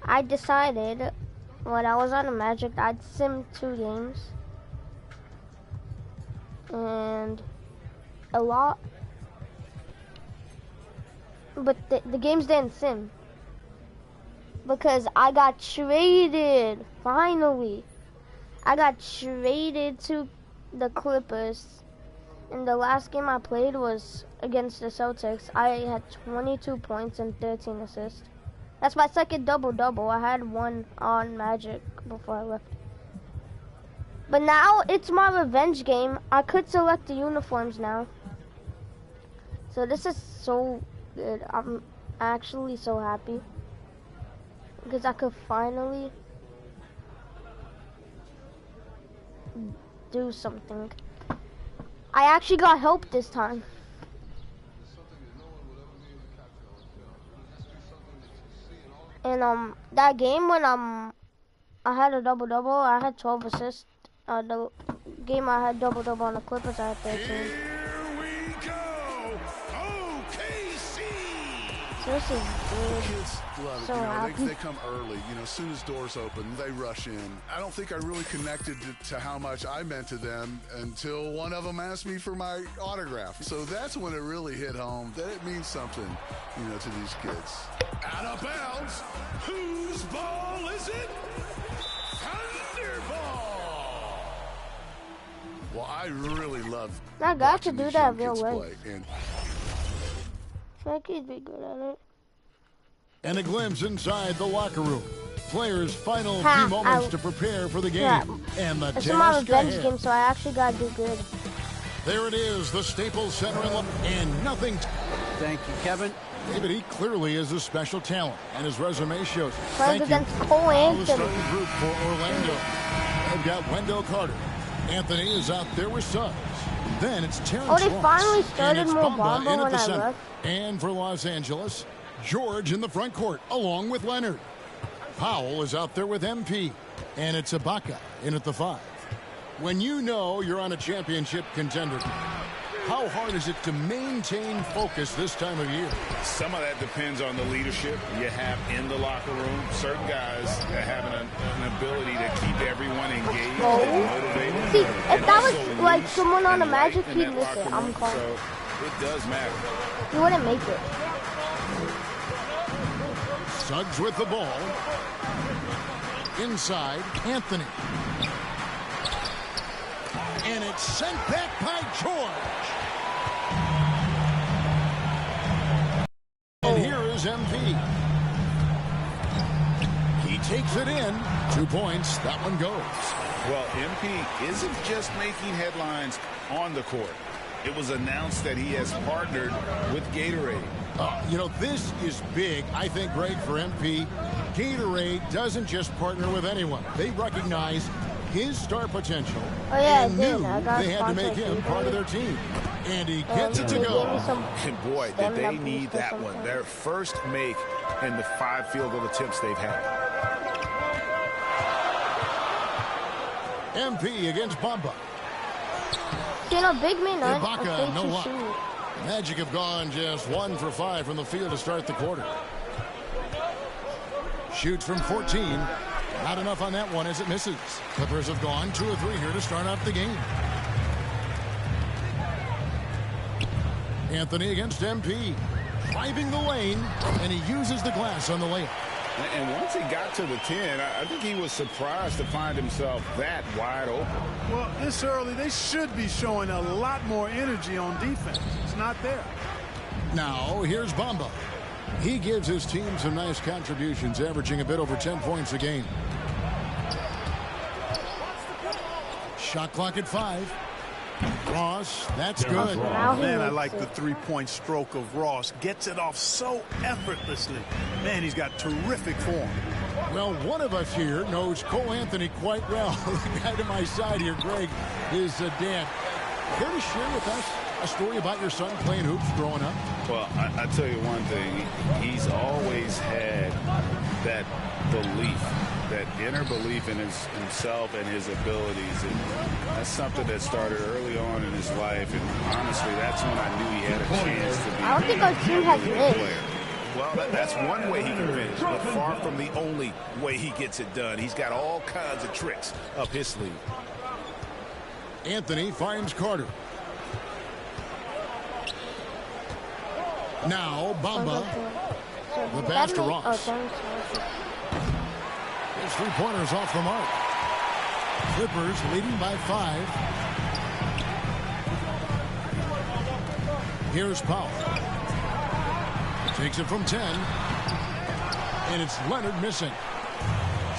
I decided when I was on the Magic, I'd sim 2 games. And a lot. But the games didn't sim. Because I got traded, finally. I got traded to the Clippers. And the last game I played was against the Celtics. I had 22 points and 13 assists. That's my second double-double. I had one on Magic before I left. But now it's my revenge game. I could select the uniforms now. So this is so good. I'm actually so happy. Because I could finally do something. I actually got help this time. And that game when I had a double-double, I had 12 assists. The game I had double-double on the Clippers, I had 13. Here we go. OKC. So this is good. Kids love it. So happy. They come early. As soon as doors open, they rush in. I don't think I really connected to how much I meant to them until one of them asked me for my autograph. So that's when it really hit home that it means something, to these kids. Out of bounds. Whose ball is it? Thunderball. Well, I really love. I got to do that real way. life. So I could be good at it. And a glimpse inside the locker room. Players' final few moments to prepare for the game. Yeah, and the it's task my revenge ahead. game, so I actually got to do good. There it is, the Staples Center, and nothing. Thank you, Kevin. David, he clearly is a special talent, and his resume shows. Playing Thank you. against Cole All the Anthony. starting group for Orlando. They've got Wendell Carter. Anthony is out there with Suggs. Then it's Terrence Oh, they Ross. finally started And it's more Bamba Bamba in at when the I center. left. And for Los Angeles, George in the front court, along with Leonard. Powell is out there with MP. And it's Ibaka in at the 5. When you know you're on a championship contender, how hard is it to maintain focus this time of year? Some of that depends on the leadership you have in the locker room. Certain guys have an ability to keep everyone engaged and motivated. See, if that was like someone on the Magic, he'd listen. I'm calling. So it does matter. He wouldn't make it. Suggs with the ball. Inside, Anthony. And it's sent back by George. And here is MP. He takes it in. 2 points. That one goes. Well, MP isn't just making headlines on the court. It was announced that he has partnered with Gatorade. This is big, I think, Greg, for MP. Gatorade doesn't just partner with anyone. They recognize his star potential and knew they had to make him part of their team. And he gets it to go. And boy, did they need that one. Their first make in the 5 field goal attempts they've had. MP against Bamba. Big man, Ibaka, no luck. Magic have gone just 1 for 5 from the field to start the quarter. Shoots from 14. Not enough on that one as it misses. Clippers have gone 2 of 3 here to start off the game. Anthony against MP. Driving the lane, and he uses the glass on the layup. And once he got to the 10, I think he was surprised to find himself that wide open. Well, this early, they should be showing a lot more energy on defense. It's not there. Now, here's Bamba. He gives his team some nice contributions, averaging a bit over 10 points a game. Shot clock at 5. Ross, that's good. Man, I like the three-point stroke of Ross. Gets it off so effortlessly. Man, he's got terrific form. Well, one of us here knows Cole Anthony quite well. The guy to my side here, Greg, is dad. Care to share with us a story about your son playing hoops growing up? Well, I tell you one thing. He's always had that belief, that inner belief in himself and his abilities. And that's something that started early on in his life. And honestly, that's when I knew he had a chance to be I don't think our team has a missed. player. Well, that's one way he can finish, but far from the only way he gets it done. He's got all kinds of tricks up his sleeve. Anthony finds Carter. Now Bamba. The pass to Ross. His three-pointers off the mark. Clippers leading by 5. Here's Powell. Takes it from 10. And it's Leonard missing.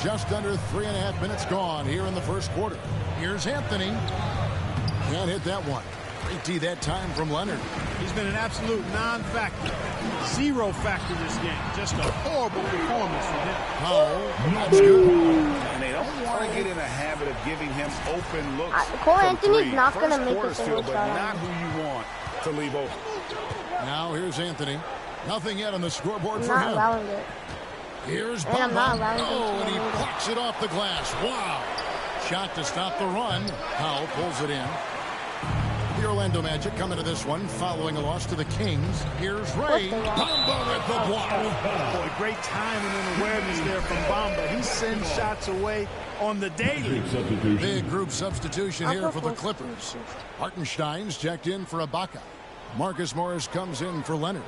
Just under 3.5 minutes gone here in the first quarter. Here's Anthony. Can't hit that one. Great D that time from Leonard. He's been an absolute non-factor. Zero factor this game. Just a horrible performance from him. Powell, that's good. And they don't want to get in a habit of giving him open looks. Cole from Anthony's three. not going to First make quarter a still, single but shot. not who you want to leave open. Now here's Anthony. Nothing yet on the scoreboard I'm for not him. allowing it. Here's And I'm not Bamba. allowing Oh, it. and he plucks it off the glass. Wow. Shot to stop the run. Powell pulls it in. The Orlando Magic coming to this one following a loss to the Kings. Here's Ray. Bamba with the block. Boy, great timing and awareness there from Bamba. He sends shots away on the daily. Big group substitution here for the Clippers. Hartenstein's checked in for Ibaka. Marcus Morris comes in for Leonard.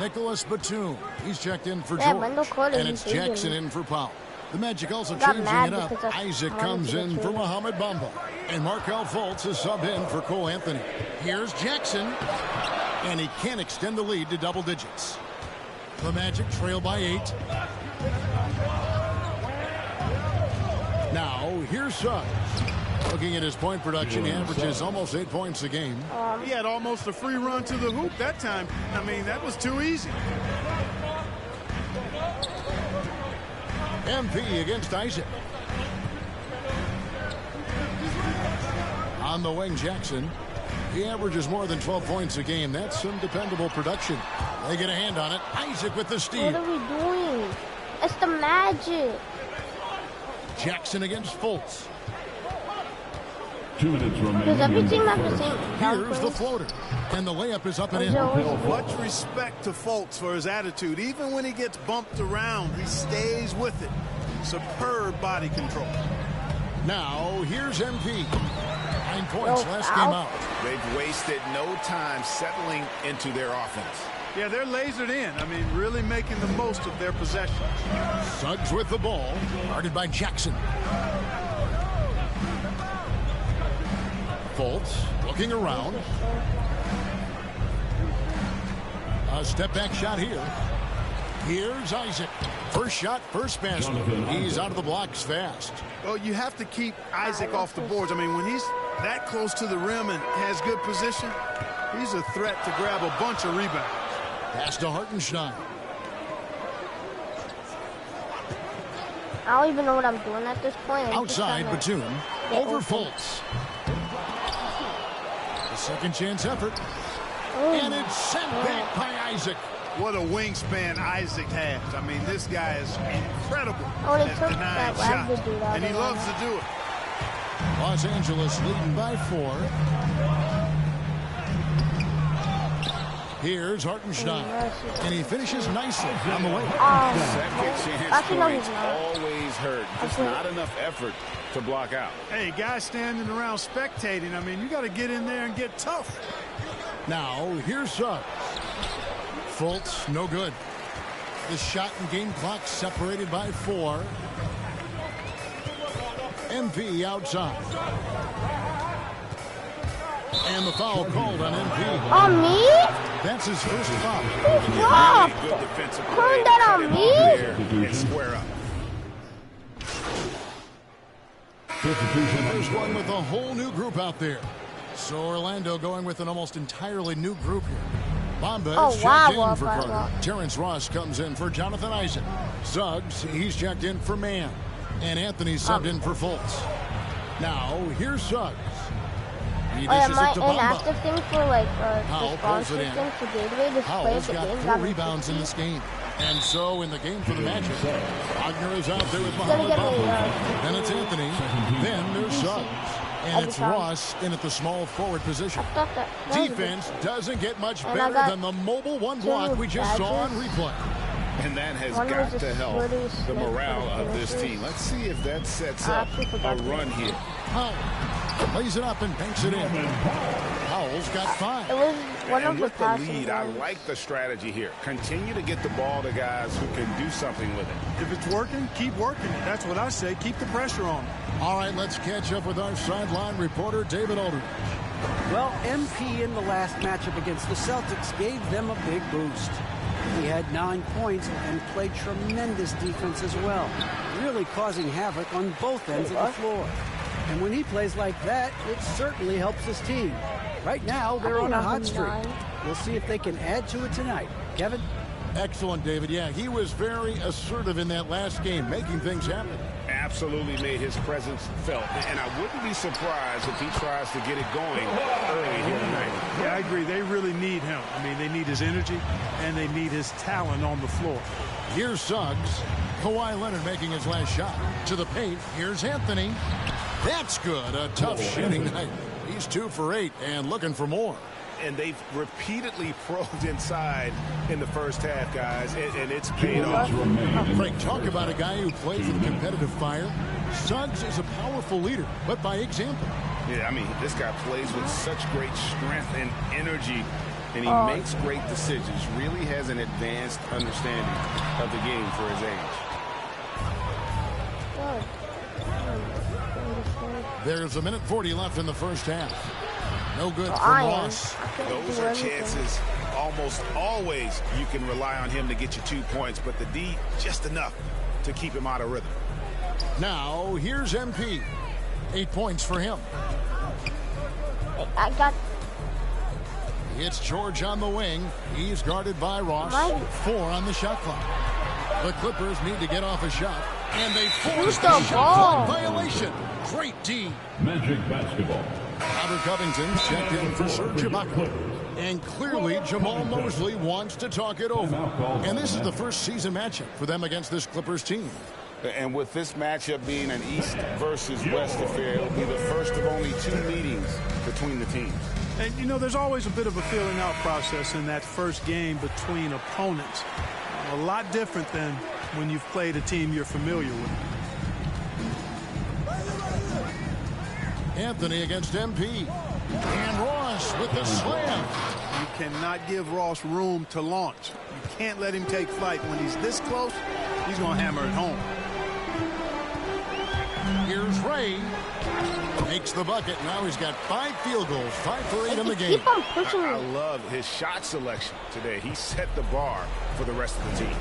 Nicholas Batum, he's checked in for Yeah, George. Wendell Carter, And it's he's big. Jackson in for Powell. The Magic also Got changing mad it up. because of Isaac wanting comes to in get for traded. Mohamed Bamba. And Markelle Fultz is subbed in for Cole Anthony. Here's Jackson. And he can't extend the lead to double digits. The Magic trail by 8. Now, here's Suggs. Looking at his point production, he averages almost 8 points a game. He had almost a free run to the hoop that time. I mean, that was too easy. MP against Isaac. On the wing, Jackson. He averages more than 12 points a game. That's some dependable production. They get a hand on it. Isaac with the What steal. are we doing? It's the Magic. Jackson against Fultz. 2 minutes remaining. Does every team have the same Here's the floater. And the layup is up and in. Much respect to Fultz for his attitude. Even when he gets bumped around, he stays with it. Superb body control. Now, here's MP. 9 points last game out. They've wasted no time settling into their offense. Yeah, they're lasered in. I mean, really making the most of their possessions. Suggs with the ball. Guarded by Jackson. Fultz looking around. A step back shot here. Here's Isaac. First shot, first basket. He's out of the blocks fast. Well, you have to keep Isaac off the boards. I mean, when he's that close to the rim and has good position, he's a threat to grab a bunch of rebounds. Pass to Hartenstein. I don't even know what I'm doing at this point. I'm just Outside, trying to Batum. get Over open. Fultz. A second chance effort. Oh, And it's sent back by Isaac. What a wingspan Isaac has. I mean, this guy is incredible Oh, they at took denying that Wagner shots. dude out And he of loves there. to do it. Los Angeles leading by 4. Here's Hartenstein. And he finishes nicely on the way. Second chance Actually, no, points he's not. always hurt. Just Okay. not enough effort to block out. Hey, guys standing around spectating. I mean, you got to get in there and get tough. Now, here's Suggs. Fultz, no good. The shot and game clock separated by 4. MP outside. And the foul called on MP. On me? That's his first foul. Stop! Good defensive play Calling to that cut on him me? off there and square up. Substitution. There's one with a whole new group out there. So Orlando going with an almost entirely new group here. Bamba Oh, is wow, checked wow, in for wow, Carter. wow. Terrence Ross comes in for Jonathan Isaac. Suggs, he's checked in for Mann. And Anthony subbed in for Fultz. Now, here's Suggs. He Oh, yeah, dishes my it to Bamba. inactive thing for like Powell the pulls it sponsorship in. thing for Gatorade is play Powell's the got game. 4 rebounds in this game. And so in the game for the Magic, Wagner is out there with Gonna Mohamed get me, Bamba. Then it's Anthony. Then there's Suggs. And Every it's time. Ross in at the small forward position. Thought that was a good- Defense doesn't get much And I better got than the mobile one block we just saw on replay. And that has One got was to a help shorty the snake morale for the of this finishers. team. Let's see if that sets I up actually a forgot to run do here. Powell lays it up and banks it in. Powell's got 5. It was one of And the with the passing lead, I ones. like the strategy here. Continue to get the ball to guys who can do something with it. If it's working, keep working it. That's what I say. Keep the pressure on them. All right, let's catch up with our sideline reporter, David Aldridge. Well, MP in the last matchup against the Celtics gave them a big boost. He had 9 points and played tremendous defense as well, really causing havoc on both ends of the floor. And when he plays like that, it certainly helps his team. Right now, they're on a hot streak. We'll see if they can add to it tonight. Kevin? Excellent, David. Yeah, he was very assertive in that last game, making things happen. Absolutely made his presence felt. And I wouldn't be surprised if he tries to get it going early here tonight. Yeah, I agree. They really need him. I mean, they need his energy, and they need his talent on the floor. Here's Suggs. Kawhi Leonard making his last shot. To the paint, here's Anthony. That's good. A tough shooting night. He's 2 for 8 and looking for more. And they've repeatedly probed inside in the first half, guys, and it's paid off. Frank, talk about a guy who plays with competitive fire. Suggs is a powerful leader, but by example. Yeah, I mean, this guy plays with such great strength and energy, and he makes great decisions, really has an advanced understanding of the game for his age. There's 1:40 left in the first half. No good for Ross. Those are chances almost always you can rely on him to get you 2 points, but the D just enough to keep him out of rhythm. Now, here's MP. 8 points for him. I got It's George on the wing. He's guarded by Ross. 4 on the shot clock. The Clippers need to get off a shot, and they force the shot clock violation. Great D. Magic basketball. Robert Covington checked in for Serge Ibaka. And clearly, Jamal Mosley wants to talk it over. And this is the first season matchup for them against this Clippers team. And with this matchup being an East versus West affair, it'll be the first of only 2 meetings between the teams. And, you know, there's always a bit of a filling out process in that first game between opponents. A lot different than when you've played a team you're familiar with. Anthony against MP. And Ross with the slam. You cannot give Ross room to launch. You can't let him take flight. When he's this close, he's going to hammer it home. Here's Ray. Makes the bucket. Now he's got 5 field goals, 5 for 8 in the game. keep on pushing I me. love his shot selection today. He set the bar for the rest of the team.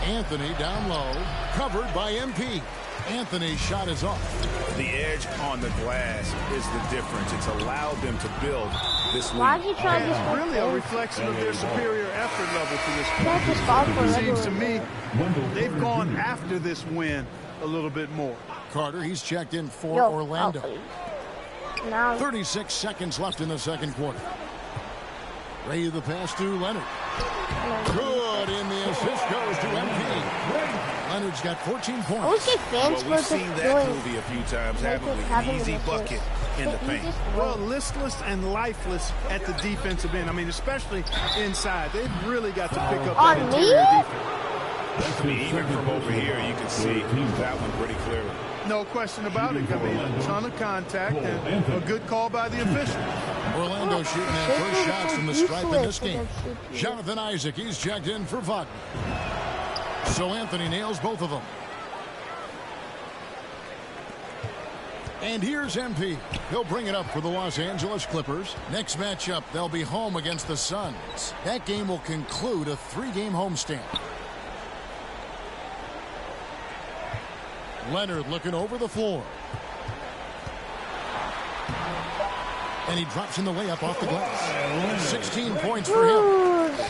Anthony down low, covered by MP. Anthony's shot is off. The edge on the glass is the difference. It's allowed them to build this lead. Why'd you try this It's one? really a reflection of their superior effort level to this That's just foul for point. It seems to regular. me they've gone after this win a little bit more. Carter, he's checked in for Yo, Orlando. Now 36 seconds left in the second quarter. Ray the pass to Leonard. Good, and the assist goes to MP. Leonard's got 14 I points. always get fans Well, we've for seen that doing movie a few times, haven't we? having An easy an bucket assist. in the The paint. easiest Well, one. listless and lifeless at the defensive end. I mean, especially inside. They've really got to pick up that On me? interior defense. I mean, even from over here, you can see that one pretty clearly. No question about it. I mean, a ton of contact and a good call by the official. Orlando shooting their This first is shots so from the stripe in this useless game. against CPU. Jonathan Isaac, he's checked in for Wagner. So Anthony nails both of them. And here's MP. He'll bring it up for the Los Angeles Clippers. Next matchup, they'll be home against the Suns. That game will conclude a 3-game homestand. Leonard looking over the floor. And he drops in the layup off the glass. 16 points for him.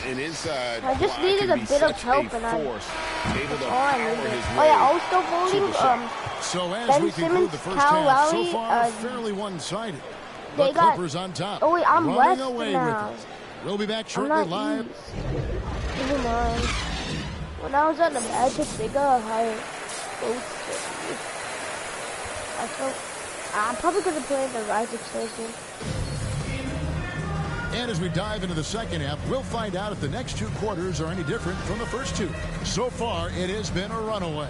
And inside, I just Kawhi needed can a be bit of such help, a and I- force, able to All I power needed. his Oh yeah, way also voting. to the shot. So as Ben we conclude Simmons, the first Kyle half, so Lowry, far fairly one-sided. The they got- Clippers on top. Oh, wait, I'm running West away now. with it. We'll be back I'm shortly not live. East. Never mind. When I was at the Magic, they got higher votes. I'm probably gonna play the Rise of Station. And as we dive into the second half, we'll find out if the next 2 quarters are any different from the first 2. So far, it has been a runaway.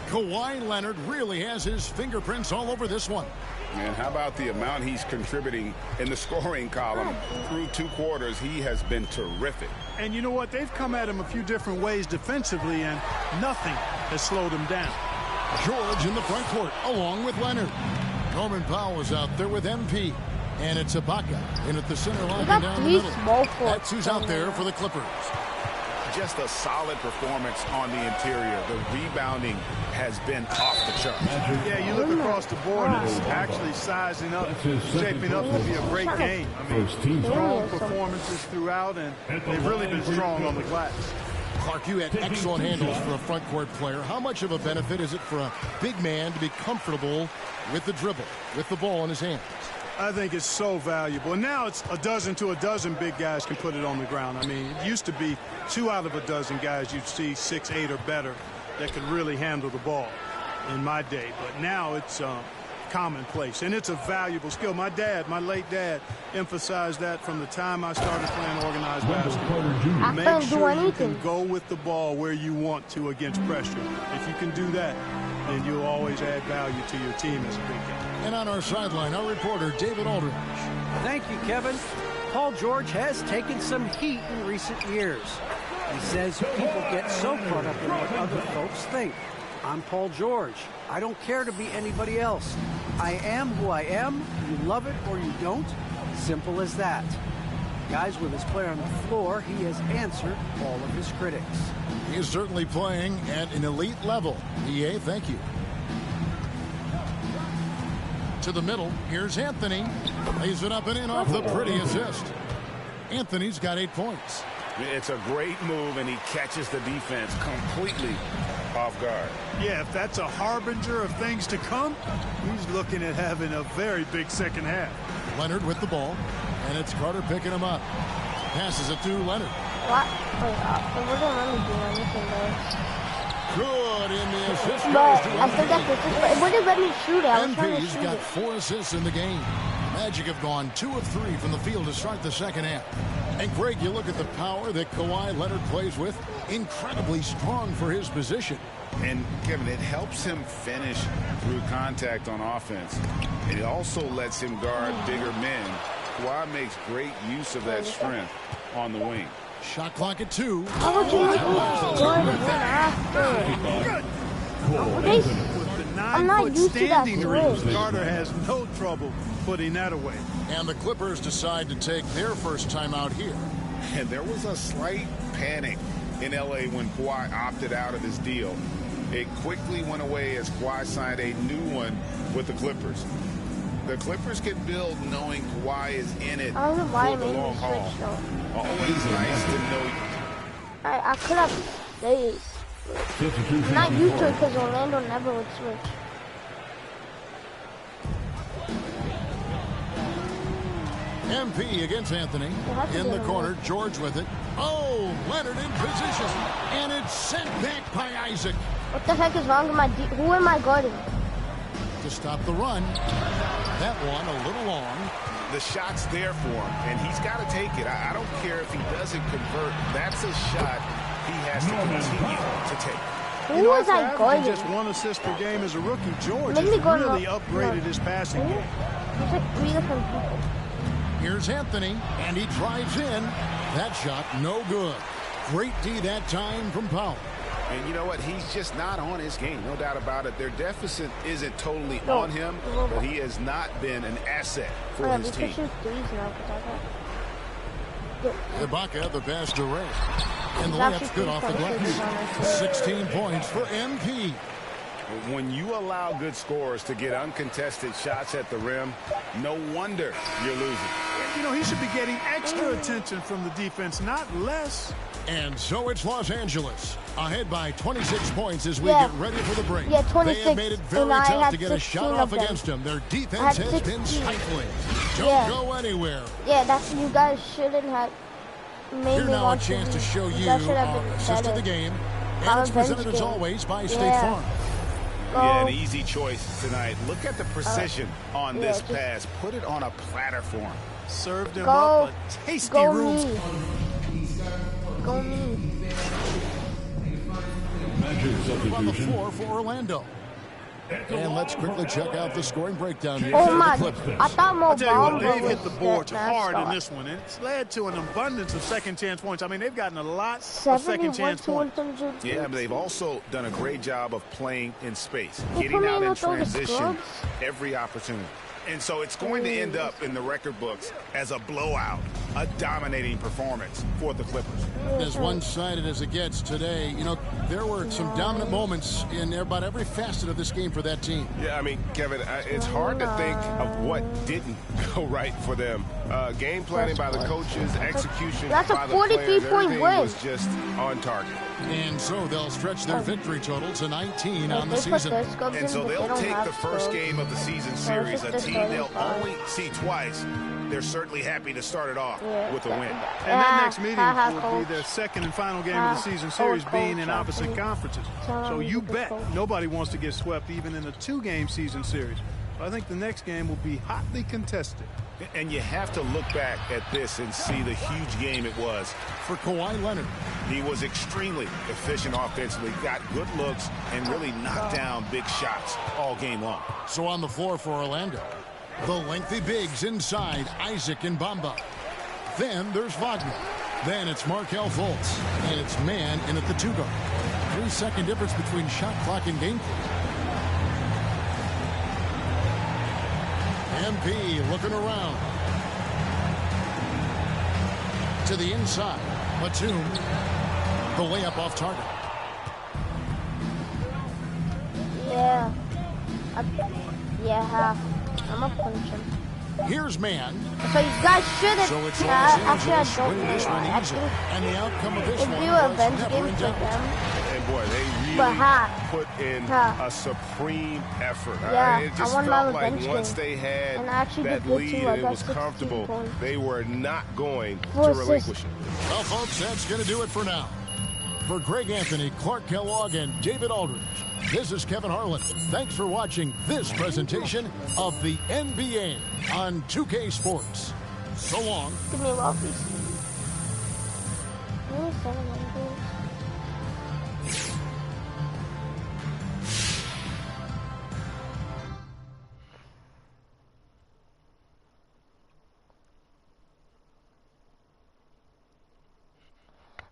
Kawhi Leonard really has his fingerprints all over this one. And how about the amount he's contributing in the scoring column? Through 2 quarters, he has been terrific. And you know what? They've come at him a few different ways defensively, and nothing has slowed him down. George in the front court, along with Leonard. Norman Powell is out there with MP. And it's Ibaka in at the center line and down the middle. That's who's out there for the Clippers. Just a solid performance on the interior. The rebounding has been off the charts. Yeah, you look across the board, and it's actually sizing up, shaping up to be a great game. I mean, strong performances throughout, and they've really been strong on the glass. Clark, you had excellent handles for a front court player. How much of a benefit is it for a big man to be comfortable with the dribble, with the ball in his hands? I think it's so valuable. And now it's a dozen to a dozen big guys can put it on the ground. I mean, it used to be 2 out of a dozen guys you'd see 6, 8 or better that could really handle the ball in my day. But now it's commonplace, and it's a valuable skill. My late dad, emphasized that from the time I started playing organized basketball. Make sure you can go with the ball where you want to against pressure. If you can do that, then you'll always add value to your team as a big guy. And on our sideline, our reporter, David Aldridge. Thank you, Kevin. Paul George has taken some heat in recent years. He says people get so caught up in what other folks think. I'm Paul George. I don't care to be anybody else. I am who I am. You love it or you don't. Simple as that. Guys, with his play on the floor, he has answered all of his critics. He is certainly playing at an elite level. EA, thank you. To the middle, here's Anthony. Lays it up and in off the pretty assist. Anthony's got 8 points. It's a great move, and he catches the defense completely off guard. Yeah, if that's a harbinger of things to come, he's looking at having a very big second half. Leonard with the ball, and it's Carter picking him up. Passes it to Leonard. What? It wouldn't let me do anything there. Good in the assist. But I think that's it. It wouldn't let me shoot it. I was trying to MP's shoot got it. 4 assists in the game. Magic have gone 2 of 3 from the field to start the second half. And Greg, you look at the power that Kawhi Leonard plays with. Incredibly strong for his position. And Kevin, it helps him finish through contact on offense. It also lets him guard bigger men. Kawhi makes great use of that strength on the wing. Shot clock at 2. How would you I'm not used to that switch. Carter has no trouble putting that away. And the Clippers decide to take their first time out here. And there was a slight panic in L.A. when Kawhi opted out of his deal. It quickly went away as Kawhi signed a new one with the Clippers. The Clippers can build knowing Kawhi is in it I don't know why for the long haul. Always nice to know. I could have stayed. I'm not used to it because Orlando never would switch. MP against Anthony. In the corner, George with it. Oh, Leonard in position. And it's sent back by Isaac. What the heck is wrong with my who am I guarding? To stop the run. That one a little long. The shot's there for him, and he's got to take it. I don't care if he doesn't convert. That's a shot he has to continue to take. Who was I guarding? Just 1 assist per game as a rookie. George has really upgraded his passing game. There's like 3 different people. Here's Anthony, and he drives in. That shot, no good. Great D that time from Powell. And you know what? He's just not on his game, no doubt about it. Their deficit isn't totally on him, but he has not been an asset for his team. Ibaka, the pass to Ray. And the layup's good off the glass. 16 points for MP. When you allow good scorers to get uncontested shots at the rim, no wonder you're losing. You know, he should be getting extra attention from the defense, not less. And so it's Los Angeles, ahead by 26 points as we get ready for the break. Yeah, 26. They have made it very tough to get a shot off against them. Their defense has been stifling. Don't go anywhere. Yeah, that's you guys shouldn't have made Here me now want a chance to show you our assist of the game. And it's presented as always by State Farm. Yeah, an easy choice tonight. Look at the precision on this pass. Put it on a platter for him. Served him Go. up a tasty Go room. me. Go me. Magic On the substitution. floor for Orlando. And let's quickly check out the scoring breakdown here. Oh for the my! Clippers. I thought Mo I'll tell you what, Bamba they've was hit the boards that hard in mascot. this one, and it's led to an abundance of second chance points. I mean, they've gotten a lot of 71 second chance to points. 100. Yeah, but they've also done a great job of playing in space, He getting put me out in in with all the transition scrubs. every opportunity. And so it's going to end up in the record books as a blowout, a dominating performance for the Clippers. As one-sided as it gets today, you know, there were some dominant moments in about every facet of this game for that team. Yeah, I mean, Kevin, it's hard to think of what didn't go right for them. Game planning by the coaches, execution That's a by the players, 43-point everything win. was just on target. And so they'll stretch their victory total to 19 on the They put season. their scrubs And in, so but they they'll don't take have the first scrubs. game of the season So series, it's a just team the they'll starting only see twice. They're certainly happy to start it off Yeah, with a win. And that next meeting will coach. be their second and final game of the season series, being in opposite conferences. So you bet nobody wants to get swept even in a two-game season series. I think the next game will be hotly contested. And you have to look back at this and see the huge game it was. For Kawhi Leonard. He was extremely efficient offensively, got good looks, and really knocked down big shots all game long. So on the floor for Orlando, the lengthy bigs inside Isaac and Bamba. Then there's Wagner. Then it's Markelle Fultz. And it's man in at the 2-guard. 3-second difference between shot clock and game clock. MP looking around. To the inside. Batum. The layup off target. Yeah. Yeah. I'm a punch him. Here's man. So you guys should have. So it's Los Actually, I Angeles don't winning this know. one easy. Actually, And the outcome of this if one you was avenge never games in with doubt. them, And boy, they But really ha. put in Ha. a supreme effort. Yeah, It I just won my felt like revenge once game. they had And I actually that did good lead too. I and it got was 16 comfortable, points. they were not going to 4 assists. relinquish it. Well, folks, that's going to do it for now. For Greg Anthony, Clark Kellogg, and David Aldridge, this is Kevin Harlan. Thanks for watching this presentation of the NBA on 2K Sports. So long. give me a love piece. Really 700.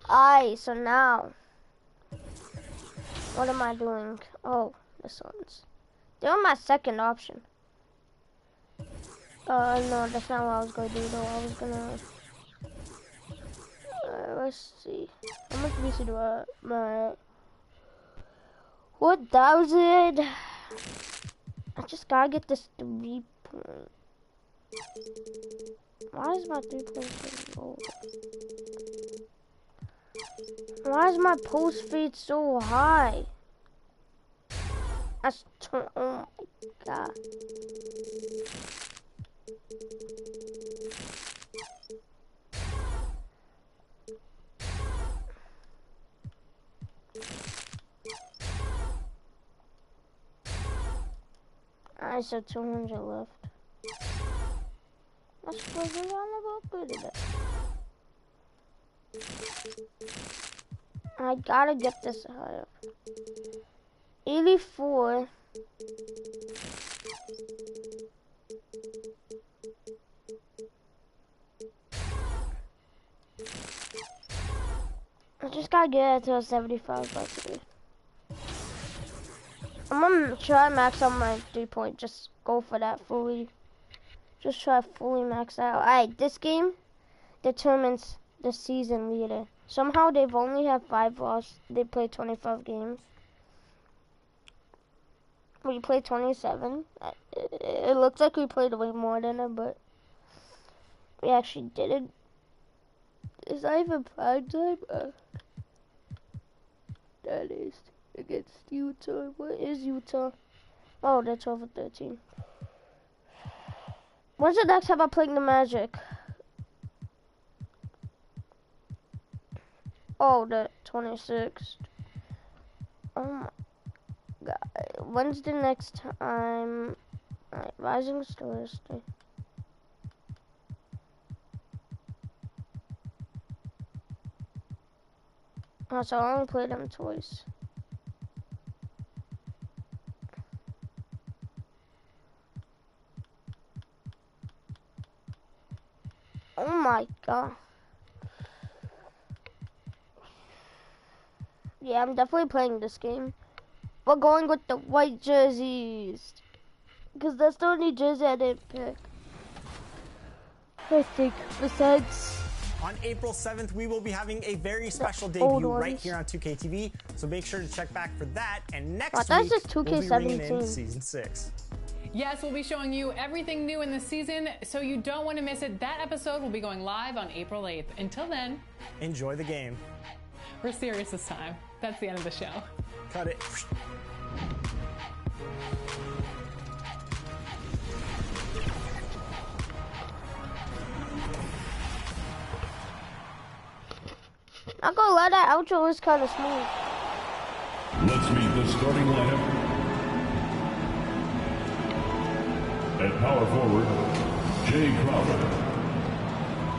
Alright, so now, what am I doing? Oh, this one's. They're my second option. No, that's not what I was going to do though. I was gonna. Let's see. How much VC do I? Alright. 1,000. I just gotta get this 3-point. Why is my 3-point so low? Why is my post fade so high? That's oh my god. I said 200 left. That's supposed to be about good at it. I gotta get this high up. 84. I just gotta get it to a 75 by 3. I'm gonna try max out my 3-point. Just go for that fully. Just try fully max out. Alright, this game determines the season leader. Somehow they've only had 5 losses. They played 25 games. We played 27. It looks like we played way more than it, but we actually didn't. Is that even prime time? That is against Utah. What is Utah? Oh, they're 12-13. When's the next time I'm playing the Magic? Oh, the 26th. Oh my god. When's the next time? Alright, Rising Stars. Oh, so I only played them twice. Oh my god. Yeah, I'm definitely playing this game. We're going with the white jerseys. Because that's the only jersey I didn't pick. I think. Besides... On April 7th, we will be having a very special debut right here on 2K TV. So make sure to check back for that. And next week, we'll be bringing in Season 6. Yes, we'll be showing you everything new in the season, so you don't want to miss it. That episode will be going live on April 8th. Until then, enjoy the game. We're serious this time. That's the end of the show. Cut it. I'm gonna lie, that outro was kind of smooth. Let's meet the starting lineup. At power forward, Jay Crowder.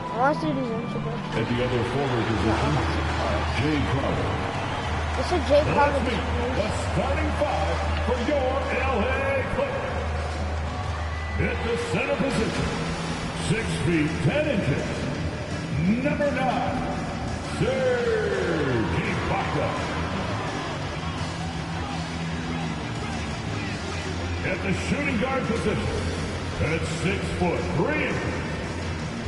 I want to see these introductions. At the other forward position, Jay Crowder. This is Jay Crowder. Let's meet the starting five for your LA Clippers. At the center position, 6 feet 10 inches, number 9. Serge Ibaka. At the shooting guard position, at 6'3",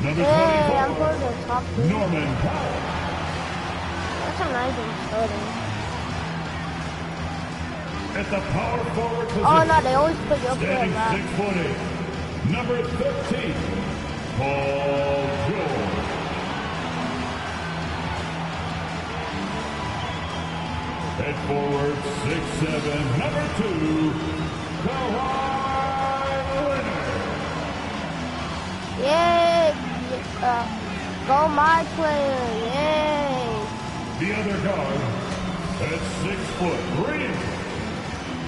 number 24, Norman Powell. That's a nice starting. At the power forward position, oh no, they always put you up there. Standing 6'8", number 13, Paul George. At forward, 6'7", number 2, Kawhi Leonard. Yay! Go my player! Yay! The other guard, at 6'3",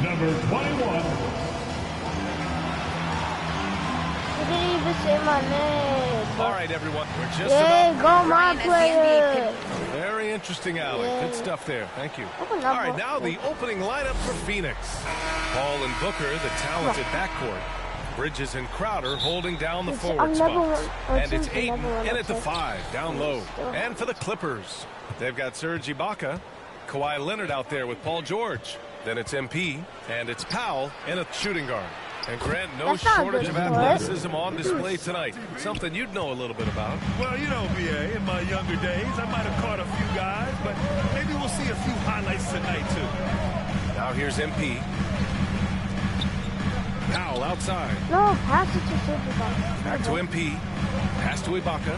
number 21. You didn't even say my name. All right, everyone, we're just Yay, about... go my player! Very interesting, Alec. Yay. Good stuff there. Thank you. All right, now the opening lineup for Phoenix. Paul and Booker, the talented backcourt. Bridges and Crowder holding down the forward spots. And it's Ayton in at the 5, down low. And for the Clippers, they've got Serge Ibaka, Kawhi Leonard out there with Paul George. Then it's MP, and it's Powell in a shooting guard. And Grant, no shortage of athleticism on display tonight. Something you'd know a little bit about. Well, you know, BA, in my younger days, I might have caught a few guys, but maybe we'll see a few highlights tonight, too. Now here's MP. Powell outside. No, pass it to Ibaka. Back to MP. Pass to Ibaka.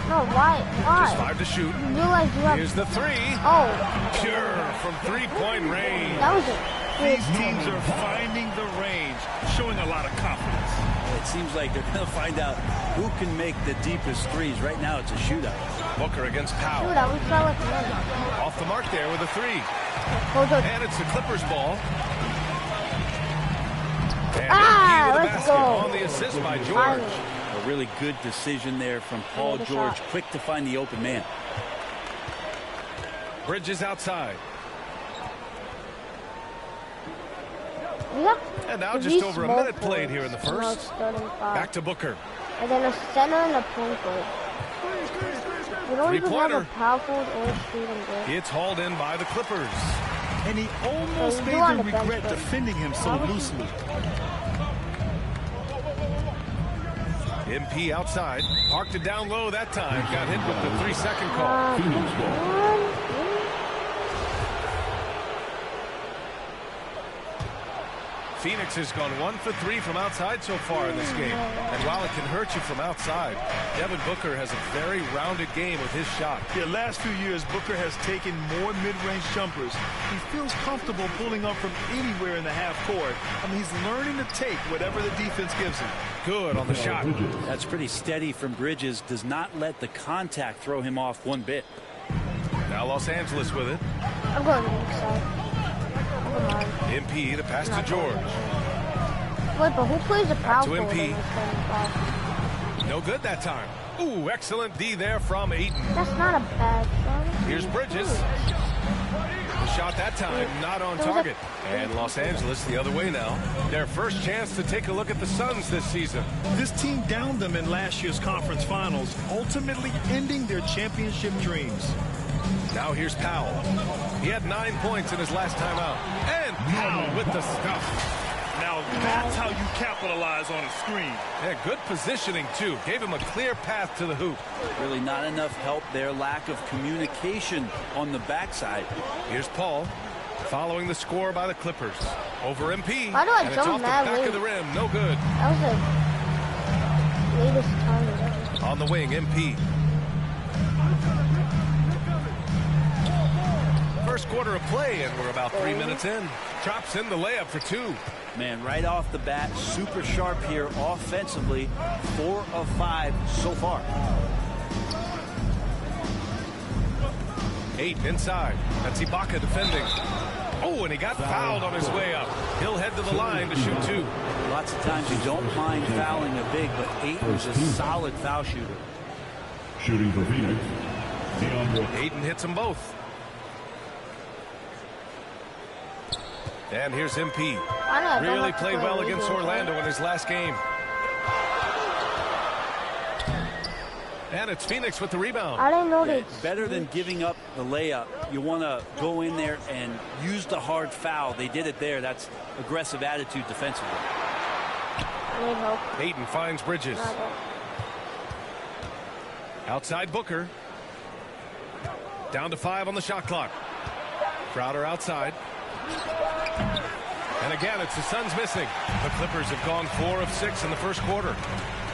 No, why? Just 5 to shoot. You realize you have... Here's the 3. Oh. Pure from three-point range. That was it. These teams are finding the range, showing a lot of confidence. It seems like they're going to find out who can make the deepest threes. Right now, it's a shootout. Booker against Powell. Shootout, we saw it. Off the mark there with a 3. And it's the Clippers' ball. And let's go. On the assist by George. A really good decision there from Paul George. Quick to find the open man. Bridges outside. Yep. And now just over a minute played here in the first. Back to Booker. And then a center and a point guard. We don't even have a power forward or a shooting guard. It's hauled in by the Clippers. And he almost made them regret defending him so loosely. MP outside. Parked it down low that time. Got hit with the 3-second call. Phoenix has gone 1 for 3 from outside so far in this game. And while it can hurt you from outside, Devin Booker has a very rounded game with his shot. The last few years, Booker has taken more mid-range jumpers. He feels comfortable pulling up from anywhere in the half court. I mean, he's learning to take whatever the defense gives him. Good on the shot. That's pretty steady from Bridges. Does not let the contact throw him off one bit. Now Los Angeles with it. I'm going to the side. MP, the pass to George. Wait, but who plays the power forward? To MP. No good that time. Ooh, excellent D there from Ayton. That's not a bad shot. Here's Bridges. The shot that time not on target. And Los Angeles the other way now. Their first chance to take a look at the Suns this season. This team downed them in last year's conference finals, ultimately ending their championship dreams. Now here's Powell. He had 9 points in his last time out. And Powell with the stuff. Now that's how you capitalize on a screen. Yeah, good positioning too. Gave him a clear path to the hoop. Really not enough help there. Lack of communication on the backside. Here's Paul following the score by the Clippers. Over MP. Why do I and it's jump off the that back way? of the rim. No good. That was the latest time ever. On the wing, MP. First quarter of play, and we're about 3 minutes in. Drops in the layup for 2. Man, right off the bat, super sharp here offensively. 4 of 5 so far. 8 inside. That's Ibaka defending. Oh, and he got fouled on his way up. He'll head to the line to shoot 2. Lots of times you don't mind fouling a big, but Ayton's a solid foul shooter. Shooting for Phoenix, Ayton hits them both. And here's MP. Really played well against Orlando in his last game. And it's Phoenix with the rebound. I didn't know this. Better than giving up the layup. You want to go in there and use the hard foul. They did it there. That's aggressive attitude defensively. I need help. Ayton finds Bridges. Outside Booker. Down to 5 on the shot clock. Crowder outside. And again, it's the Suns missing. The Clippers have gone 4 of 6 in the first quarter.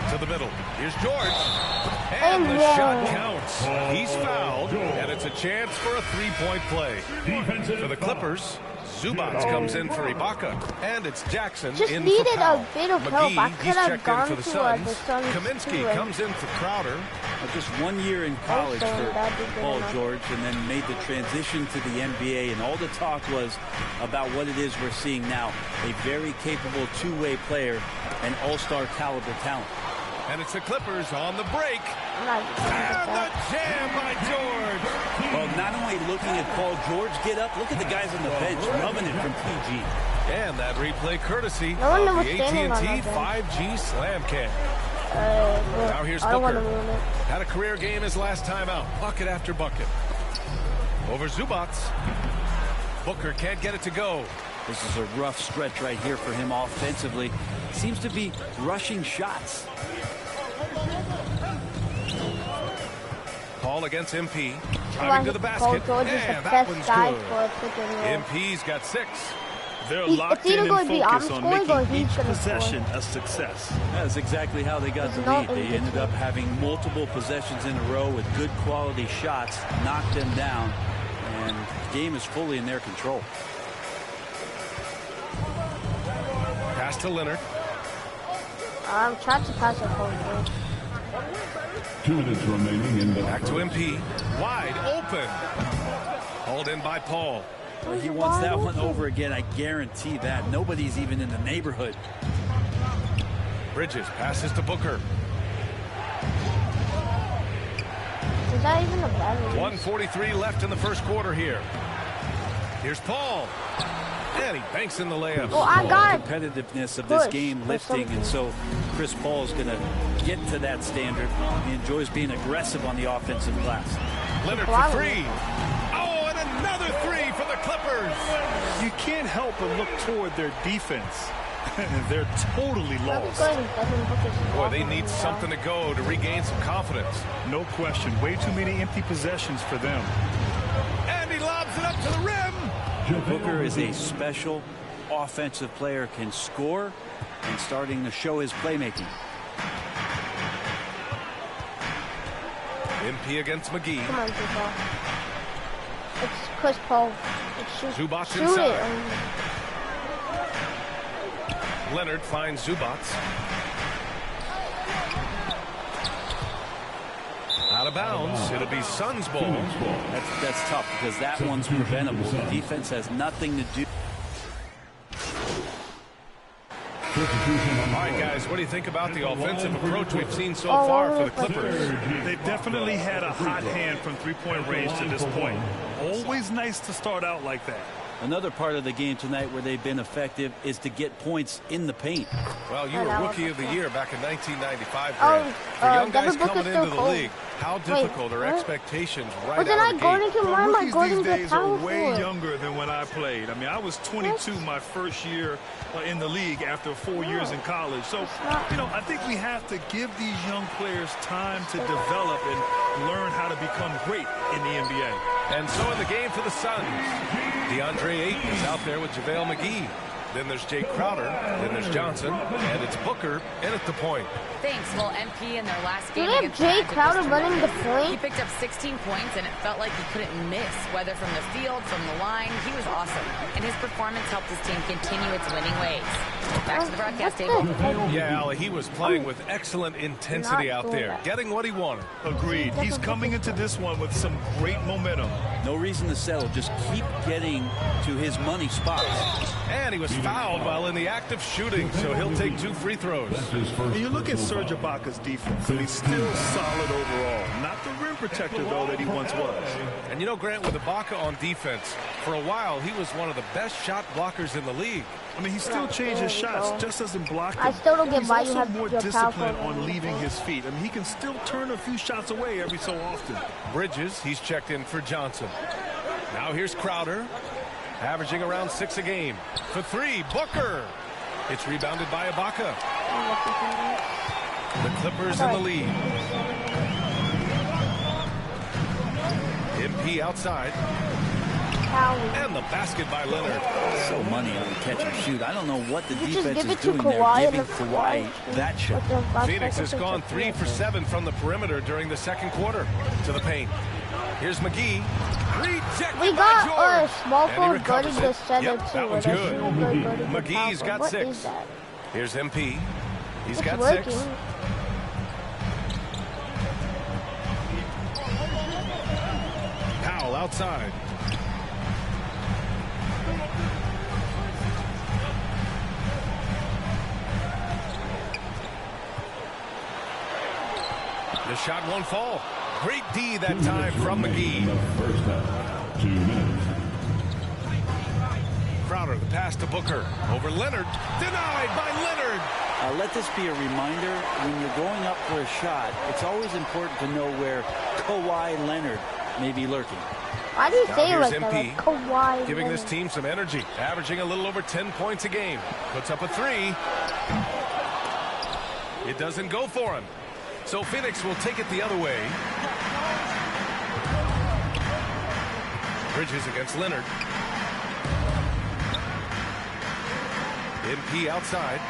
To the middle. Here's George. And the shot counts. He's fouled. And it's a chance for a 3-point play. For the Clippers, Zubac comes in for Ibaka. And it's Jackson just in needed for Powell. a bit of help. I could have gone for to the Suns. Suns Kaminsky comes in for Crowder. Just 1 year in college for Paul George, and then made the transition to the NBA, and all the talk was about what it is we're seeing now. A very capable two-way player, an all-star caliber talent. And it's the Clippers on the break. And the jam by George. Well, not only looking at Paul George get up, look at the guys on the bench rubbing it from PG. And that replay courtesy No of the AT&T 5G Slam Cam. Now here's Booker. Had a career game his last time out. Bucket after bucket. Over Zubac. Booker can't get it to go. This is a rough stretch right here for him offensively. Seems to be rushing shots. Paul against MP. Driving to the basket. And that one's good. MP's got 6. They're locked in and focused on making each possession a success. That's exactly how they got the lead. They ended up having multiple possessions in a row with good quality shots, knocked them down, and the game is fully in their control. Pass to Leonard. I'm trying to pass it forward. 2 minutes remaining in the back to MP. Wide open. Hauled in by Paul. Well, he wants that one over again. I guarantee that. Nobody's even in the neighborhood. Bridges passes to Booker. Is that even a bad release? 1:43 left in the first quarter here. Here's Paul. And he banks in the layup. Oh, I got competitiveness of this game lifting, and so Chris Paul's going to get to that standard. He enjoys being aggressive on the offensive glass. Leonard for 3. Oh, and another 3 for the Clippers. You can't help but look toward their defense. They're totally lost. Boy, they need something to go to regain some confidence. No question. Way too many empty possessions for them. And he lobs it up to the rim. Booker is a special offensive player, can score, and starting to show his playmaking. MP against McGee. Come on, Zubac. It's Chris Paul. Zubac inside. Leonard finds Zubac. Out of bounds. It'll be Suns ball. That's tough because that one's preventable. The defense has nothing to do. All right, guys, what do you think about the offensive approach we've seen so far for the Clippers? They've definitely had a hot hand from three-point range to this point. Always nice to start out like that. Another part of the game tonight where they've been effective is to get points in the paint. Well, you were Rookie of the Year back in 1995, Grant. For young guys coming into the league, how difficult are expectations right out of the gate? Rookies these days are way younger than when I played. I mean, I was 22 my first year in the league after 4 years in college. So, you know, I think we have to give these young players time to develop and learn how to become great in the NBA. And so in the game for the Suns, DeAndre Ayton is out there with JaVale McGee. Then there's Jay Crowder. Then there's Johnson. And it's Booker in at the point. Thanks. Well, MP in their last game against Jay Crowder running the point. He picked up 16 points, and it felt like he couldn't miss, whether from the field, from the line. He was awesome, and his performance helped his team continue its winning ways. Back to the broadcast table. Yeah, Ali, he was playing with excellent intensity out there, getting what he wanted. Agreed. He's coming into this one with some great momentum. No reason to settle. Just keep getting to his money spots. And he was fouled while in the act of shooting, so he'll take 2 free throws. And you look at Serge Ibaka's defense, and he's still solid overall. Not the rim protector, though, that he once was. And you know, Grant, with Ibaka on defense, for a while he was one of the best shot blockers in the league. I mean, he still changes shots, just doesn't block them. I still don't get why you have more discipline on leaving his feet. I mean, he can still turn a few shots away every so often. Bridges, he's checked in for Johnson. Now here's Crowder, averaging around 6 a game. For 3, Booker. It's rebounded by Ibaka. The Clippers in the lead. MP outside. And the basket by Leonard. So money on the catch and shoot. I don't know what the defense is doing there, giving Kawhi that shot. Phoenix has gone 3 for 7 from the perimeter during the second quarter. To the paint. Here's McGee. We got small forward guarding the center too. That one's good. McGee's got 6. Here's MP. He's got 6. Powell outside. The shot won't fall. Great D that time from McGee. Crowder, the pass to Booker. Over Leonard. Denied by Leonard. Let this be a reminder, when you're going up for a shot, it's always important to know where Kawhi Leonard may be lurking. Why do you say it like MP, that? Like Kawhi giving Leonard. this team some energy, averaging a little over 10 points a game. Puts up a 3. It doesn't go for him. So Phoenix will take it the other way. Bridges against Leonard. MP outside.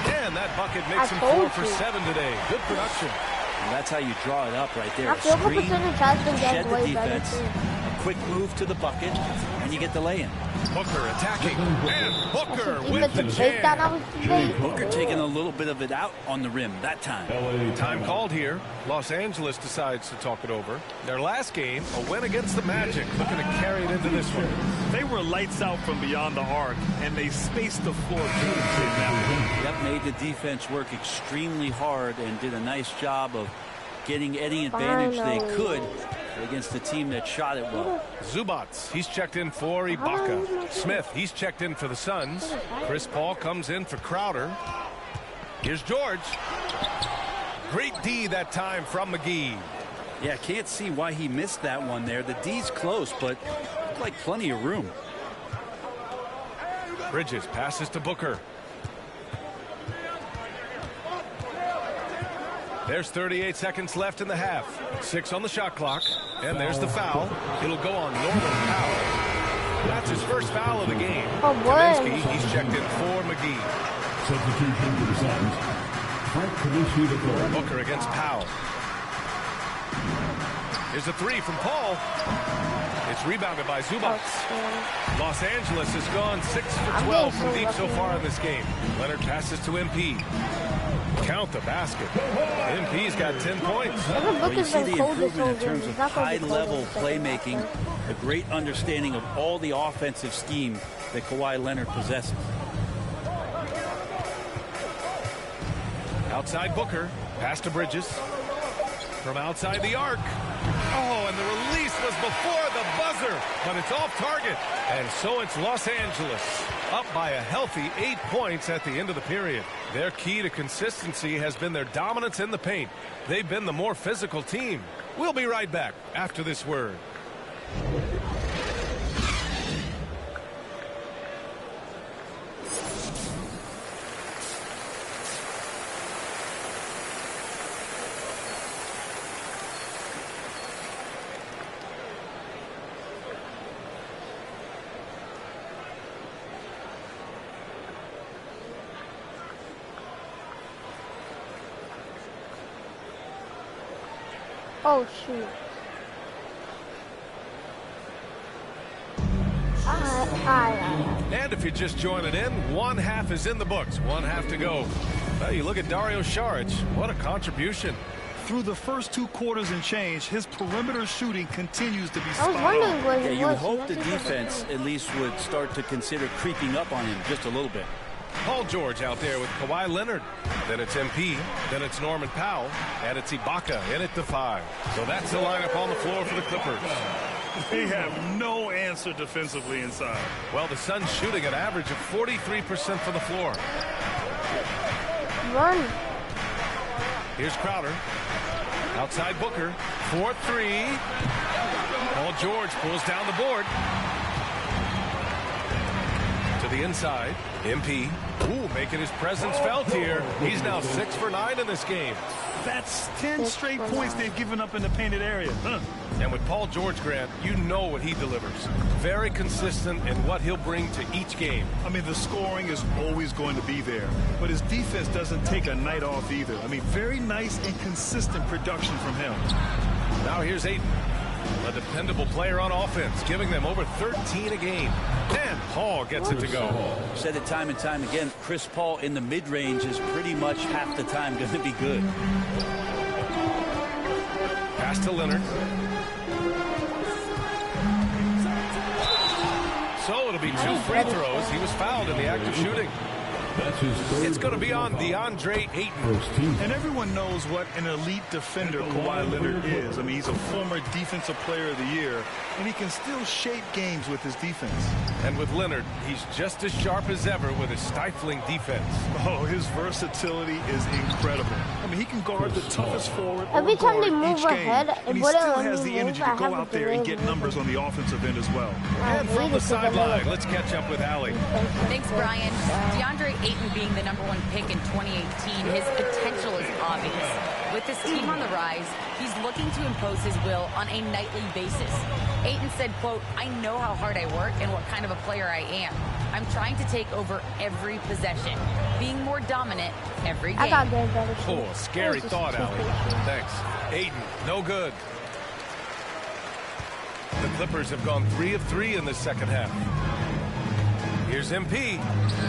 And that bucket makes him 4 for 7 today. Good production. And that's how you draw it up right there. I feel the percentage has been getting way better too. A quick move to the bucket, and you get the lay-in. Booker attacking, and Booker with the jam. Booker taking a little bit of it out on the rim that time. Time called here. Los Angeles decides to talk it over. Their last game, a win against the Magic, looking to carry it into this one. They were lights out from beyond the arc, and they spaced the floor beautifully in that one. Yep, made the defense work extremely hard and did a nice job of getting any advantage they could against the team that shot it well. Zubats, he's checked in for Ibaka. Smith, he's checked in for the Suns. Chris Paul comes in for Crowder. Here's George. Great D that time from McGee. Yeah, can't see why he missed that one there. The D's close, but looked like plenty of room. Bridges passes to Booker. There's 38 seconds left in the half. 6 on the shot clock. And there's the foul. It'll go on Norman Powell. That's his first foul of the game. Kaminsky, he's checked in for McGee. Substitution for the Suns. Frank Kaminsky to goal. Booker against Powell. Here's a 3 from Paul. It's rebounded by Zubats. Los Angeles has gone 6 for 12 from deep so far in this game. Leonard passes to MP. Count the basket. MP's got 10 points. Well, you see the improvement in terms of high-level playmaking, a great understanding of all the offensive scheme that Kawhi Leonard possesses. Outside Booker. Pass to Bridges. From outside the arc. Oh, and the release was before the buzzer, but it's off target. And so it's Los Angeles up by a healthy 8 points at the end of the period. Their key to consistency has been their dominance in the paint. They've been the more physical team. We'll be right back after this word. Oh, shoot. And if you're just joining in, one half is in the books. One half to go. Well, you look at Dario Saric. What a contribution. Through the first 2 quarters and change, his perimeter shooting continues to be spot on. Yeah, you hope the defense at least would start to consider creeping up on him just a little bit. Paul George out there with Kawhi Leonard. Then it's MP. Then it's Norman Powell. And it's Ibaka in at the 5. So that's the lineup on the floor for the Clippers. They have no answer defensively inside. Well, the Suns shooting an average of 43% from the floor. Run. Here's Crowder. Outside Booker. 4-3. Paul George pulls down the board. To the inside. MP. Ooh, making his presence felt here. He's now 6 for 9 in this game. That's 10 straight points they've given up in the painted area. And with Paul George, Grant, you know what he delivers. Very consistent in what he'll bring to each game. I mean, the scoring is always going to be there, but his defense doesn't take a night off either. I mean, very nice and consistent production from him. Now here's Ayton, a dependable player on offense, giving them over 13 a game. And Paul gets it to go. Said it time and time again, Chris Paul in the mid-range is pretty much half the time going to be good. Pass to Leonard. So it'll be 2 free throws. He was fouled in the act of shooting. It's going to be on DeAndre Ayton. And everyone knows what an elite defender Kawhi Leonard is. I mean, he's a former Defensive Player of the Year, and he can still shape games with his defense. And with Leonard, he's just as sharp as ever with his stifling defense. Oh, his versatility is incredible. I mean, he can guard the toughest forward every time they move each ahead, game, and he still has the energy to go out there and get numbers on the offensive end as well. And from the sideline, let's catch up with Allie. Thanks, Brian. DeAndre Ayton being the #1 pick in 2018, his potential is obvious. With his team on the rise, he's looking to impose his will on a nightly basis. Ayton said, quote, "I know how hard I work and what kind of a player I am. I'm trying to take over every possession, being more dominant every game." I got good better. Oh, scary thought, Allie. Thanks. Ayton, no good. The Clippers have gone 3 of 3 in the second half. Here's MP.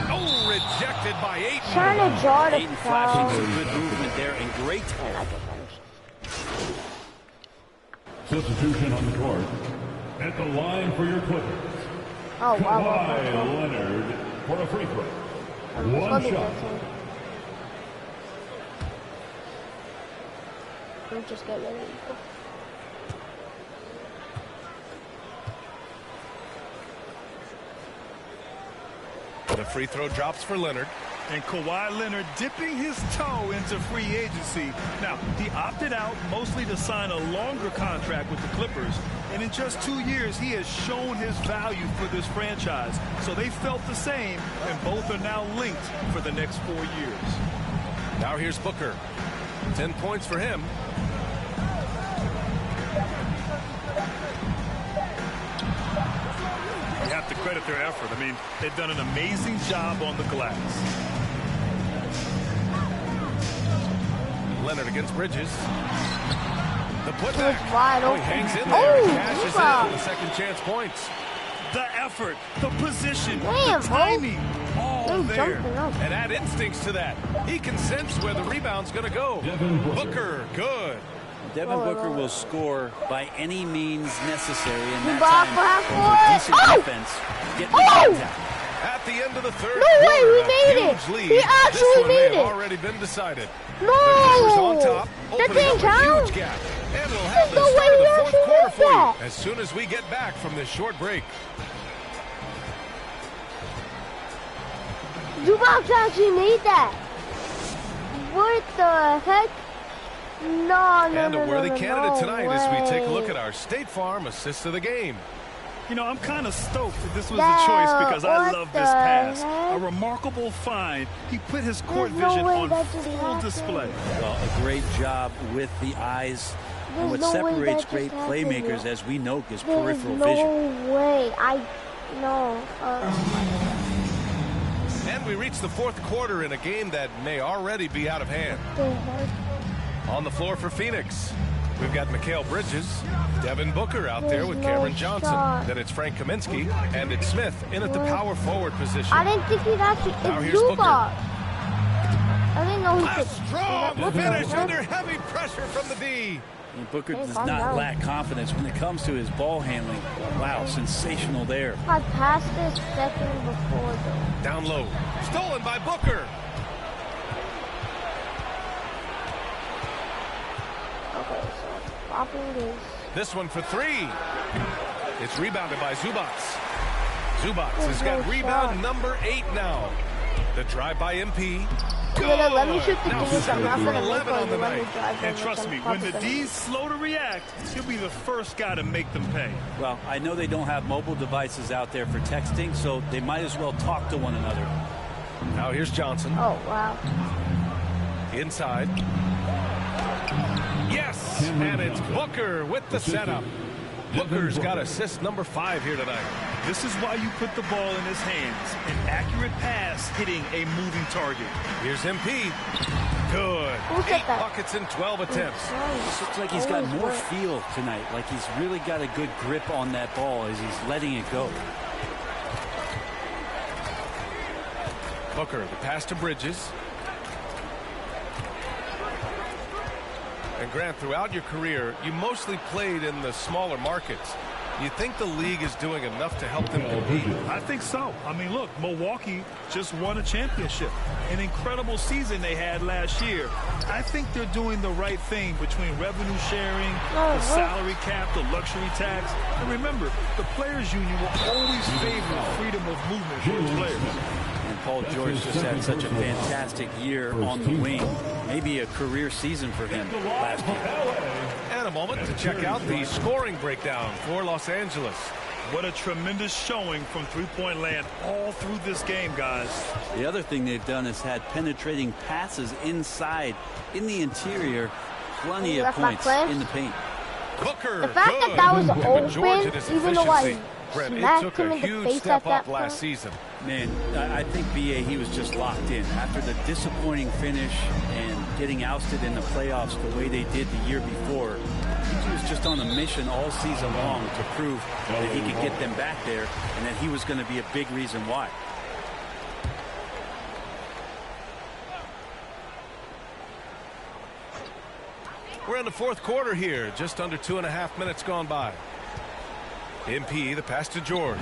Oh, rejected by Ayton. Trying to draw the Ayton flashing some good movement there and great time. Substitution on the court. At the line for your Clippers. Oh, wow. Kawhi Leonard for a free throw. One shot. We'll just get ready. The free throw drops for Leonard. And Kawhi Leonard dipping his toe into free agency. Now, he opted out mostly to sign a longer contract with the Clippers. And in just 2 years, he has shown his value for this franchise. So they felt the same, and both are now linked for the next 4 years. Now here's Booker. 10 points for him. You have to credit their effort. I mean, they've done an amazing job on the glass. Leonard against Bridges. The putback. Oh, he hangs in there and cashes in for the second chance points. The effort, the position, damn, the timing, all there. And add instincts to that. He can sense where the rebound's going to go. Booker, good. Devin Booker will score by any means necessary, and that time, decent defense, get the At the end of the third quarter, way, we made it. We actually made it. Already been decided. No, on top, that didn't count. Huge gap. And we'll have There's no way we actually made that. As soon as we get back from this short break. Zubac actually made that. What the heck? No. And a worthy candidate tonight as we take a look at our State Farm assist of the game. You know, I'm kind of stoked that this was a choice because I love this pass. A remarkable find. He put his court vision on full display. Well, a great job with the eyes. And what separates great playmakers, as we know, is peripheral vision. No way. No. And we reach the fourth quarter in a game that may already be out of hand. On the floor for Phoenix, we've got Mikal Bridges, Devin Booker out there with Cameron Johnson. Then it's Frank Kaminsky, and it's Smith in at the power forward position. I didn't think he'd actually. Now here's Booker. I didn't know he could. Strong finish under heavy pressure from the D. And Booker does not lack confidence when it comes to his ball handling. Wow, sensational there. I passed this second before though. Down low, stolen by Booker. Okay, so dropping this. This one for three. It's rebounded by Zubac. Zubac has got rebound number 8 now. The drive by MP. Let me shoot the thing. I'm not gonna make on the night. And trust me, when the D's slow to react, he'll be the first guy to make them pay. Well, I know they don't have mobile devices out there for texting, so they might as well talk to one another. Now here's Johnson. Oh, wow. Inside. Yes, and it's Booker with the setup. Booker's got assist number 5 here tonight. This is why you put the ball in his hands. An accurate pass hitting a moving target. Here's MP. Good. 8 buckets in 12 attempts. This looks like he's got more feel tonight. Like he's really got a good grip on that ball as he's letting it go. Booker, the pass to Bridges. And Grant, throughout your career, you mostly played in the smaller markets. You think the league is doing enough to help them compete? I think so. I mean, look, Milwaukee just won a championship. An incredible season they had last year. I think they're doing the right thing between revenue sharing, the salary cap, the luxury tax. And remember, the players' union will always favor freedom of movement for the players. And Paul George just had such a fantastic year on the wing. Maybe a career season for him last year. And a moment to check out the scoring breakdown for Los Angeles. What a tremendous showing from three-point land all through this game, guys. The other thing they've done is had penetrating passes inside, in the interior, plenty of points in the paint. Booker, the fact that was open, even though I it took a huge step up last season. Man, I think B.A. he was just locked in. After the disappointing finish and getting ousted in the playoffs the way they did the year before, he was just on a mission all season long to prove that he could get them back there and that he was going to be a big reason why. We're in the fourth quarter here, just under 2.5 minutes gone by. MP, the pass to George.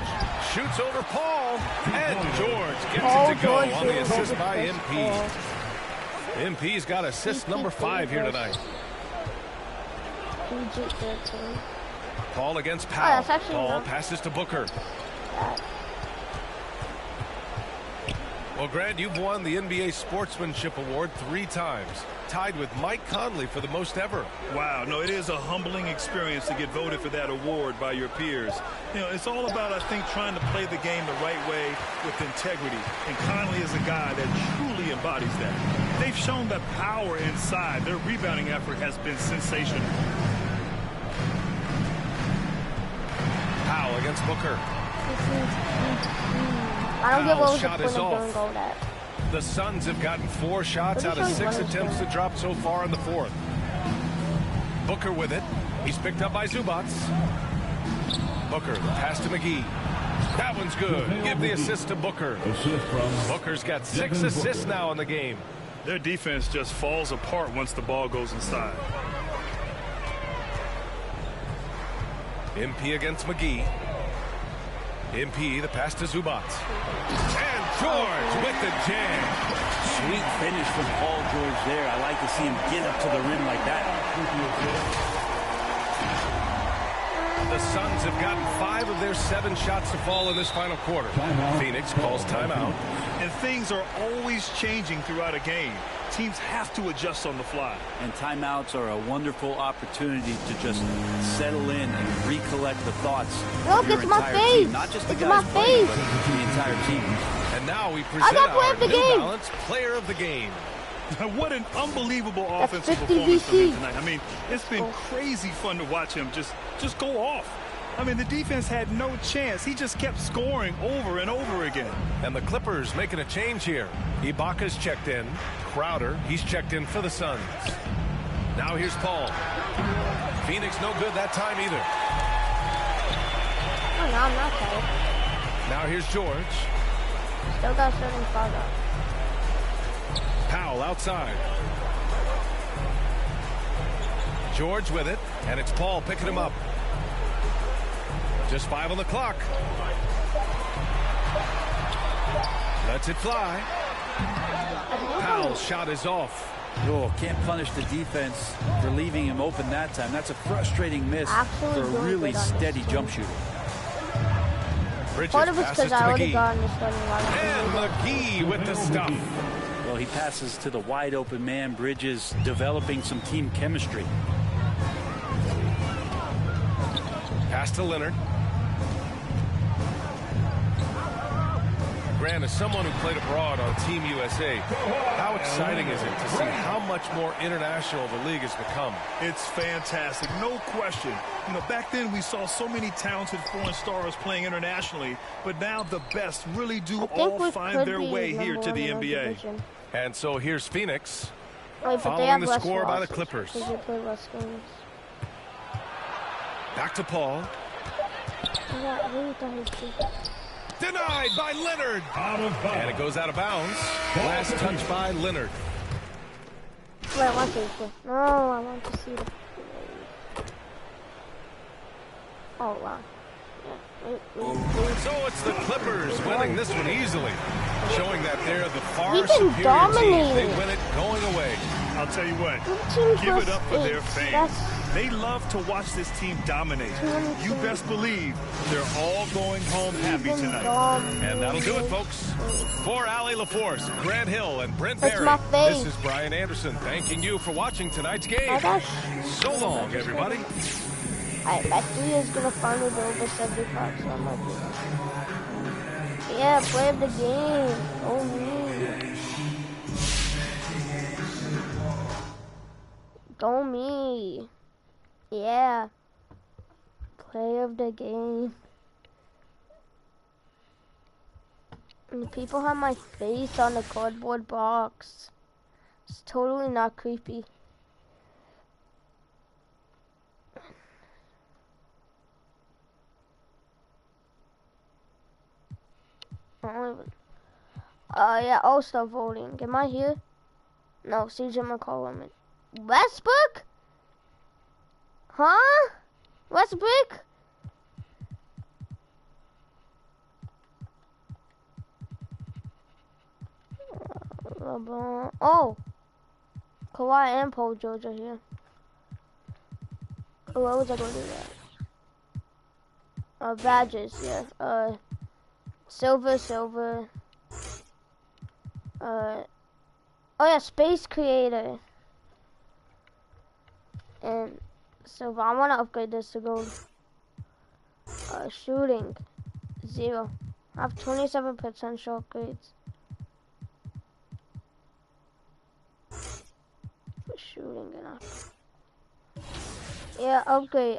Shoots over Paul, and George gets it to go on the assist by MP. MP's got assist number 5 here tonight. Paul against Powell. Paul passes to Booker. Well, Grant, you've won the NBA Sportsmanship Award 3 times, tied with Mike Conley for the most ever. Wow, no, it is a humbling experience to get voted for that award by your peers. You know, it's all about, I think, trying to play the game the right way with integrity. And Conley is a guy that truly embodies that. They've shown that power inside. Their rebounding effort has been sensational. Powell against Booker. I don't get what was the point of doing all that. The Suns have gotten 4 shots out of 6 attempts to drop so far in the fourth. Booker with it. He's picked up by Zubac. Booker, the pass to McGee. That one's good. Give the assist to Booker. Booker's got 6 assists now in the game. Their defense just falls apart once the ball goes inside. MP against McGee. MP, the pass to Zubac. And George with the jam. Sweet finish from Paul George there. I like to see him get up to the rim like that. The Suns have gotten 5 of their 7 shots to fall in this final quarter. Phoenix calls timeout. And things are always changing throughout a game. Teams have to adjust on the fly. And timeouts are a wonderful opportunity to just settle in and recollect the thoughts of your entire team. Not just the guys playing, but the entire team. And now we present our New Balance Player of the Game. What an unbelievable offensive performance from him tonight. I mean, it's been crazy fun to watch him just go off. I mean, the defense had no chance. He just kept scoring over and over again. And the Clippers making a change here. Ibaka's checked in. Crowder, he's checked in for the Suns. Now here's Paul. Phoenix no good that time either. Oh, no, I'm not tired. Now here's George. Still got 75 up. Powell outside. George with it, and it's Paul picking him up. Just 5 on the clock. Lets it fly. Powell's shot is off. Oh, can't punish the defense for leaving him open that time. That's a frustrating miss for a really steady jump shooter. Bridges part of it's because I already got in the starting lineup. And McGee with the stuff. Well, he passes to the wide open man. Bridges developing some team chemistry. Pass to Leonard. Grant, as someone who played abroad on Team USA, how exciting is it to see how much more international the league has become? It's fantastic, no question. You know, back then we saw so many talented foreign stars playing internationally, but now the best really do all find their way here to the NBA. And so here's Phoenix, following the score by the Clippers. Back to Paul. Denied by Leonard. And it goes out of bounds. Last touch by Leonard. Wait, I want to see it. No, I want to see it. Oh, wow. So it's the Clippers winning this one easily, showing that they're the far superior team. They win it going away. I'll tell you what, give it up for their fans. They love to watch this team dominate. You best believe they're all going home happy tonight. And that'll do it, folks. For Allie LaForce, Grant Hill, and Brent Barry, this is Brian Anderson thanking you for watching tonight's game. So long, everybody. That 3 is gonna finally go over 75, so I'm like, yeah, play of the game. Oh, me. Go me. Yeah. Play of the game. And the people have my face on the cardboard box. It's totally not creepy. Yeah, All-Star voting. Am I here? No, CJ McCollum. Westbrook? Huh? Westbrook? LeBron. Oh! Kawhi and Paul George are here. Oh, why was I going to do that? Badges, yeah. Silver. Oh yeah, Space Creator. And silver. I want to upgrade this to gold. Shooting. 0. I have 27% shot upgrades. Shooting enough. Yeah, upgrade.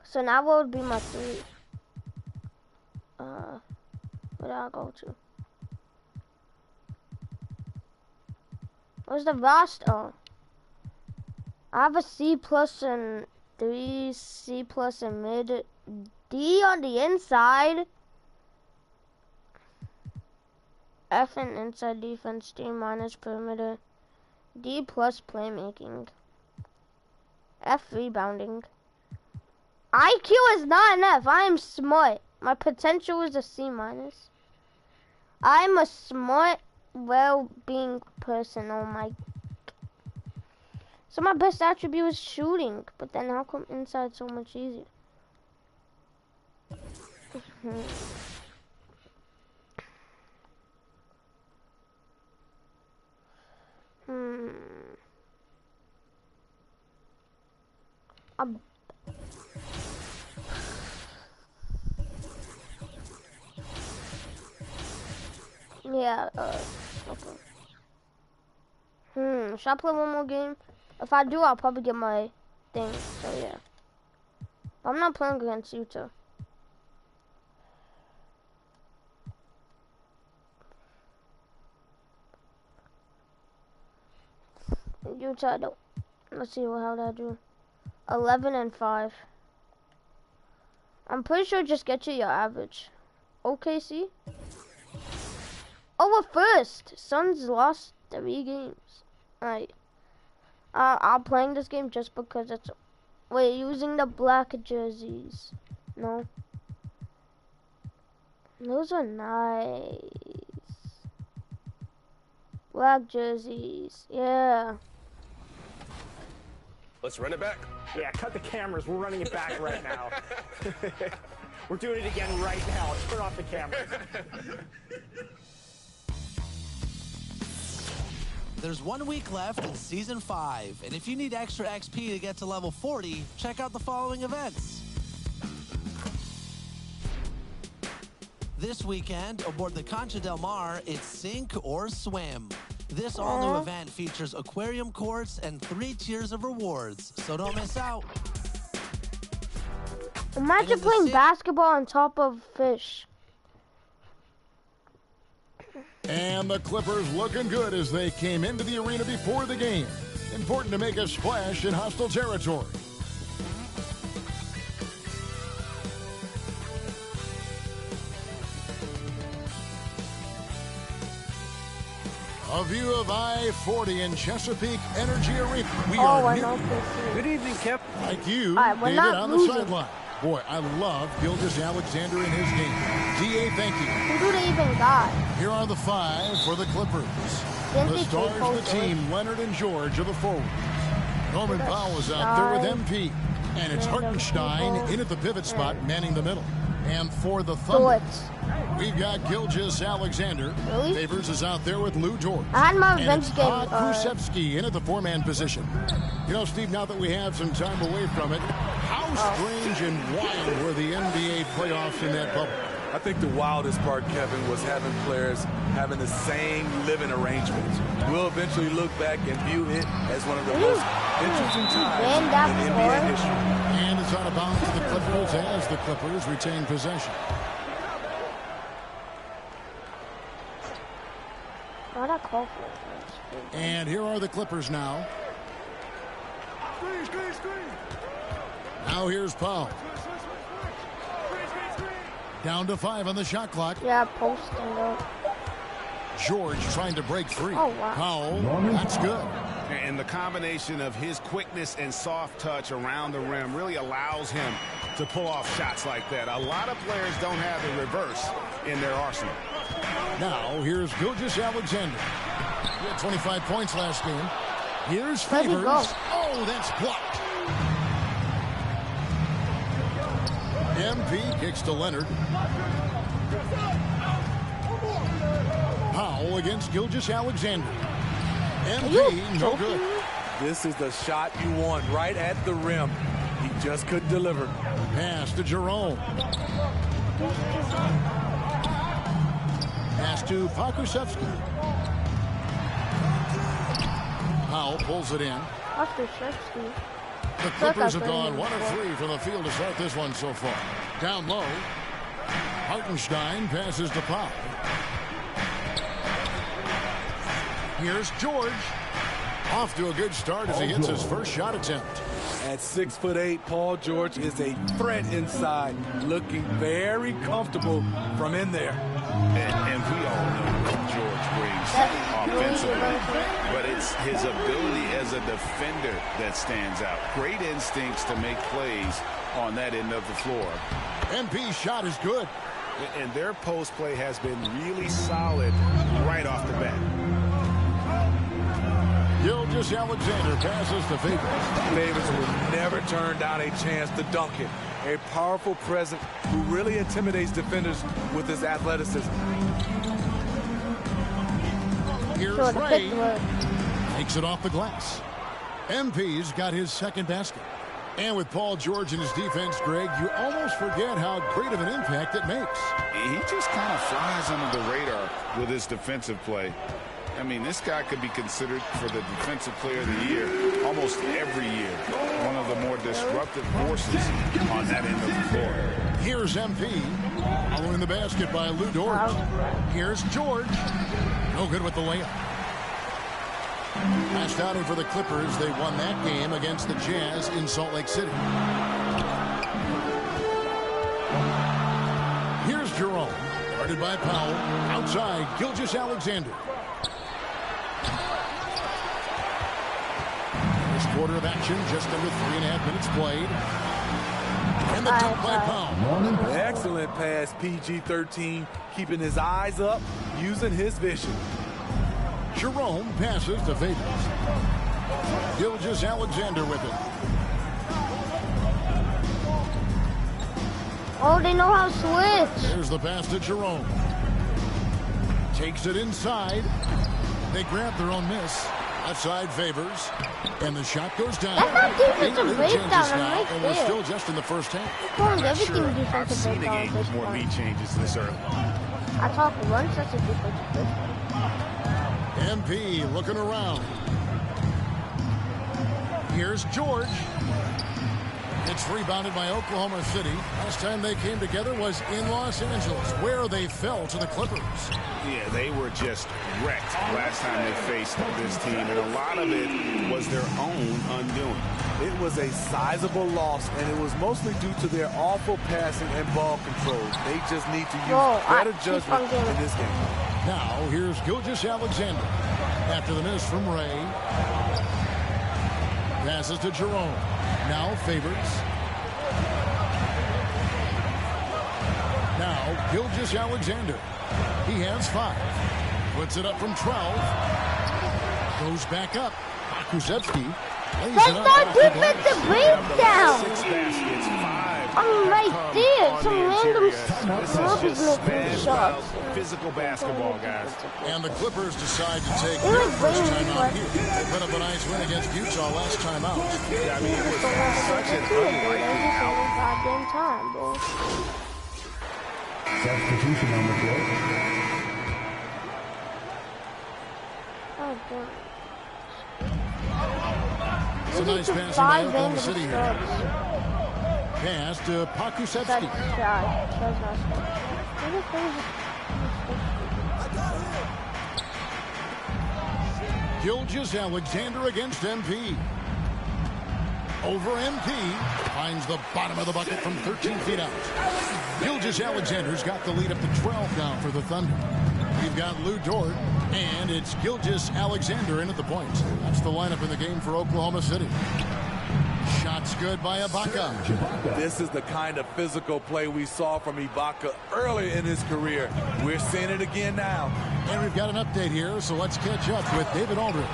So now what would be my 3? Where do I go to? Where's the roster? Oh. I have a C+ and 3, C+ and mid. D on the inside. F and inside defense, D- perimeter. D+ playmaking. F rebounding. IQ is not an F. I am smart. My potential is a C-. I'm a smart, well-being person. Oh my. So my best attribute is shooting. But then how come inside so much easier? Yeah, should I play one more game? If I do, I'll probably get my thing, so yeah. But I'm not playing against Utah. Utah, don't. Let's see how that do. 11-5. I'm pretty sure just get you your average. OKC? Oh, we're first. Suns lost 3 games. Alright. I'm playing this game just because it's... Wait, using the black jerseys. No. Those are nice. Black jerseys. Yeah. Let's run it back. Yeah, cut the cameras. We're running it back right now. We're doing it again right now. Turn off the cameras. There's 1 week left in Season 5, and if you need extra XP to get to level 40, check out the following events. This weekend, aboard the Concha del Mar, it's Sink or Swim. This all-new event features aquarium courts and 3 tiers of rewards, so don't miss out. Imagine playing basketball on top of fish. And the Clippers looking good as they came into the arena before the game. Important to make a splash in hostile territory. A view of I-40 in Chesapeake Energy Arena. We are new. Good evening, Kip. Like you, David on the sideline. Boy, I love Gilgeous-Alexander in his game. DA, thank you. Who do they even got? Here are the 5 for the Clippers. The stars of the team, Leonard and George are the forwards. Norman Powell is out there with MP. And it's Hartenstein in at the pivot spot, manning the middle. And for the Thunder, we've got Gilgeous-Alexander. Favors is out there with Lou George. I had my revenge game. Kulusevski in at the 4-man position. You know, Steve, now that we have some time away from it, how strange and wild were the NBA playoffs in that bubble? I think the wildest part, Kevin, was having players having the same living arrangements. We'll eventually look back and view it as one of the most interesting times in NBA history. And it's out of bounds to the Clippers as the Clippers retain possession. Why not call for it? And here are the Clippers now. Now here's Powell. Down to 5 on the shot clock. Yeah, posting though. George trying to break free. Oh, wow. Powell, that's good. And the combination of his quickness and soft touch around the rim really allows him to pull off shots like that. A lot of players don't have the reverse in their arsenal. Now, here's Gilgeous-Alexander. He had 25 points last game. Here's Favors. Oh, that's blocked. MP kicks to Leonard. Powell against Gilgeous-Alexander. MP, no good. This is the shot you want, right at the rim. He just couldn't deliver. Pass to Jerome. Pass to Pokusevski. Powell pulls it in. Pokusevski. The Clippers have gone 1 of 3 from the field to start this one so far. Down low, Hartenstein passes to Powell. Here's George. Off to a good start as he hits his first shot attempt. At 6'8", Paul George is a threat inside, looking very comfortable from in there. And we all know what George brings offensively, but It's his ability as a defender that stands out. Great instincts to make plays on that end of the floor. MP's shot is good. And their post play has been really solid right off the bat. Gilgeous-Alexander passes to Favors. Favors will never turn down a chance to dunk it. A powerful presence who really intimidates defenders with his athleticism. Here's Ray. Takes it off the glass. MP's got his second basket. And with Paul George in his defense, Greg, you almost forget how great of an impact it makes. He just kind of flies under the radar with his defensive play. I mean, this guy could be considered for the Defensive Player of the Year almost every year. One of the more disruptive forces on that end of the floor. Here's MP. Following the basket by Lou Dort. Here's George. No good with the layup. Last outing for the Clippers, they won that game against the Jazz in Salt Lake City. Here's Jerome, guarded by Powell. Outside, Gilgeous-Alexander. First quarter of action, just under 3.5 minutes played. And the dunk by Powell. Excellent pass, PG-13, keeping his eyes up, using his vision. Jerome passes to Favors. Gilgeous-Alexander with it. Oh, they know how to switch. There's the pass to Jerome. Takes it inside. They grab their own miss. Outside Favors. And the shot goes down. That's not defensive breakdown. Now, and we're still just in the first half. I've seen a game with more lead changes this early. I talk once, that's a defensive breakdown. MP looking around. Here's George. It's rebounded by Oklahoma City. Last time they came together was in Los Angeles, where they fell to the Clippers. Yeah, they were just wrecked last time they faced this team, and a lot of it was their own undoing. It was a sizable loss, and it was mostly due to their awful passing and ball control. They just need to use better judgment in this game. Now, here's Gilgeous-Alexander. After the miss from Ray. Passes to Jerome. Now Favors. Now Gilgeous-Alexander. He has 5. Puts it up from 12. Goes back up. Kuszewski. That's not defensive breakdown. 6 baskets, 5. I'm right there. Some random making shots. Physical basketball, guys. And the Clippers decide to take their first time out here. They put up a nice win against Utah last time out. Yeah, I mean, it was such an unlikely out. Substitution on the floor. Oh, God. It's a nice pass by Oklahoma City here. Pass to Pokusevski. Gilgeous-Alexander against MP. Over MP. Finds the bottom of the bucket from 13 feet out. Gilgeous-Alexander's got the lead up to 12 now for the Thunder. We've got Lou Dort, and it's Gilgeous-Alexander in at the point. That's the lineup in the game for Oklahoma City. Shots good by Ibaka. This is the kind of physical play we saw from Ibaka early in his career. We're seeing it again now. And we've got an update here, so let's catch up with David Aldridge.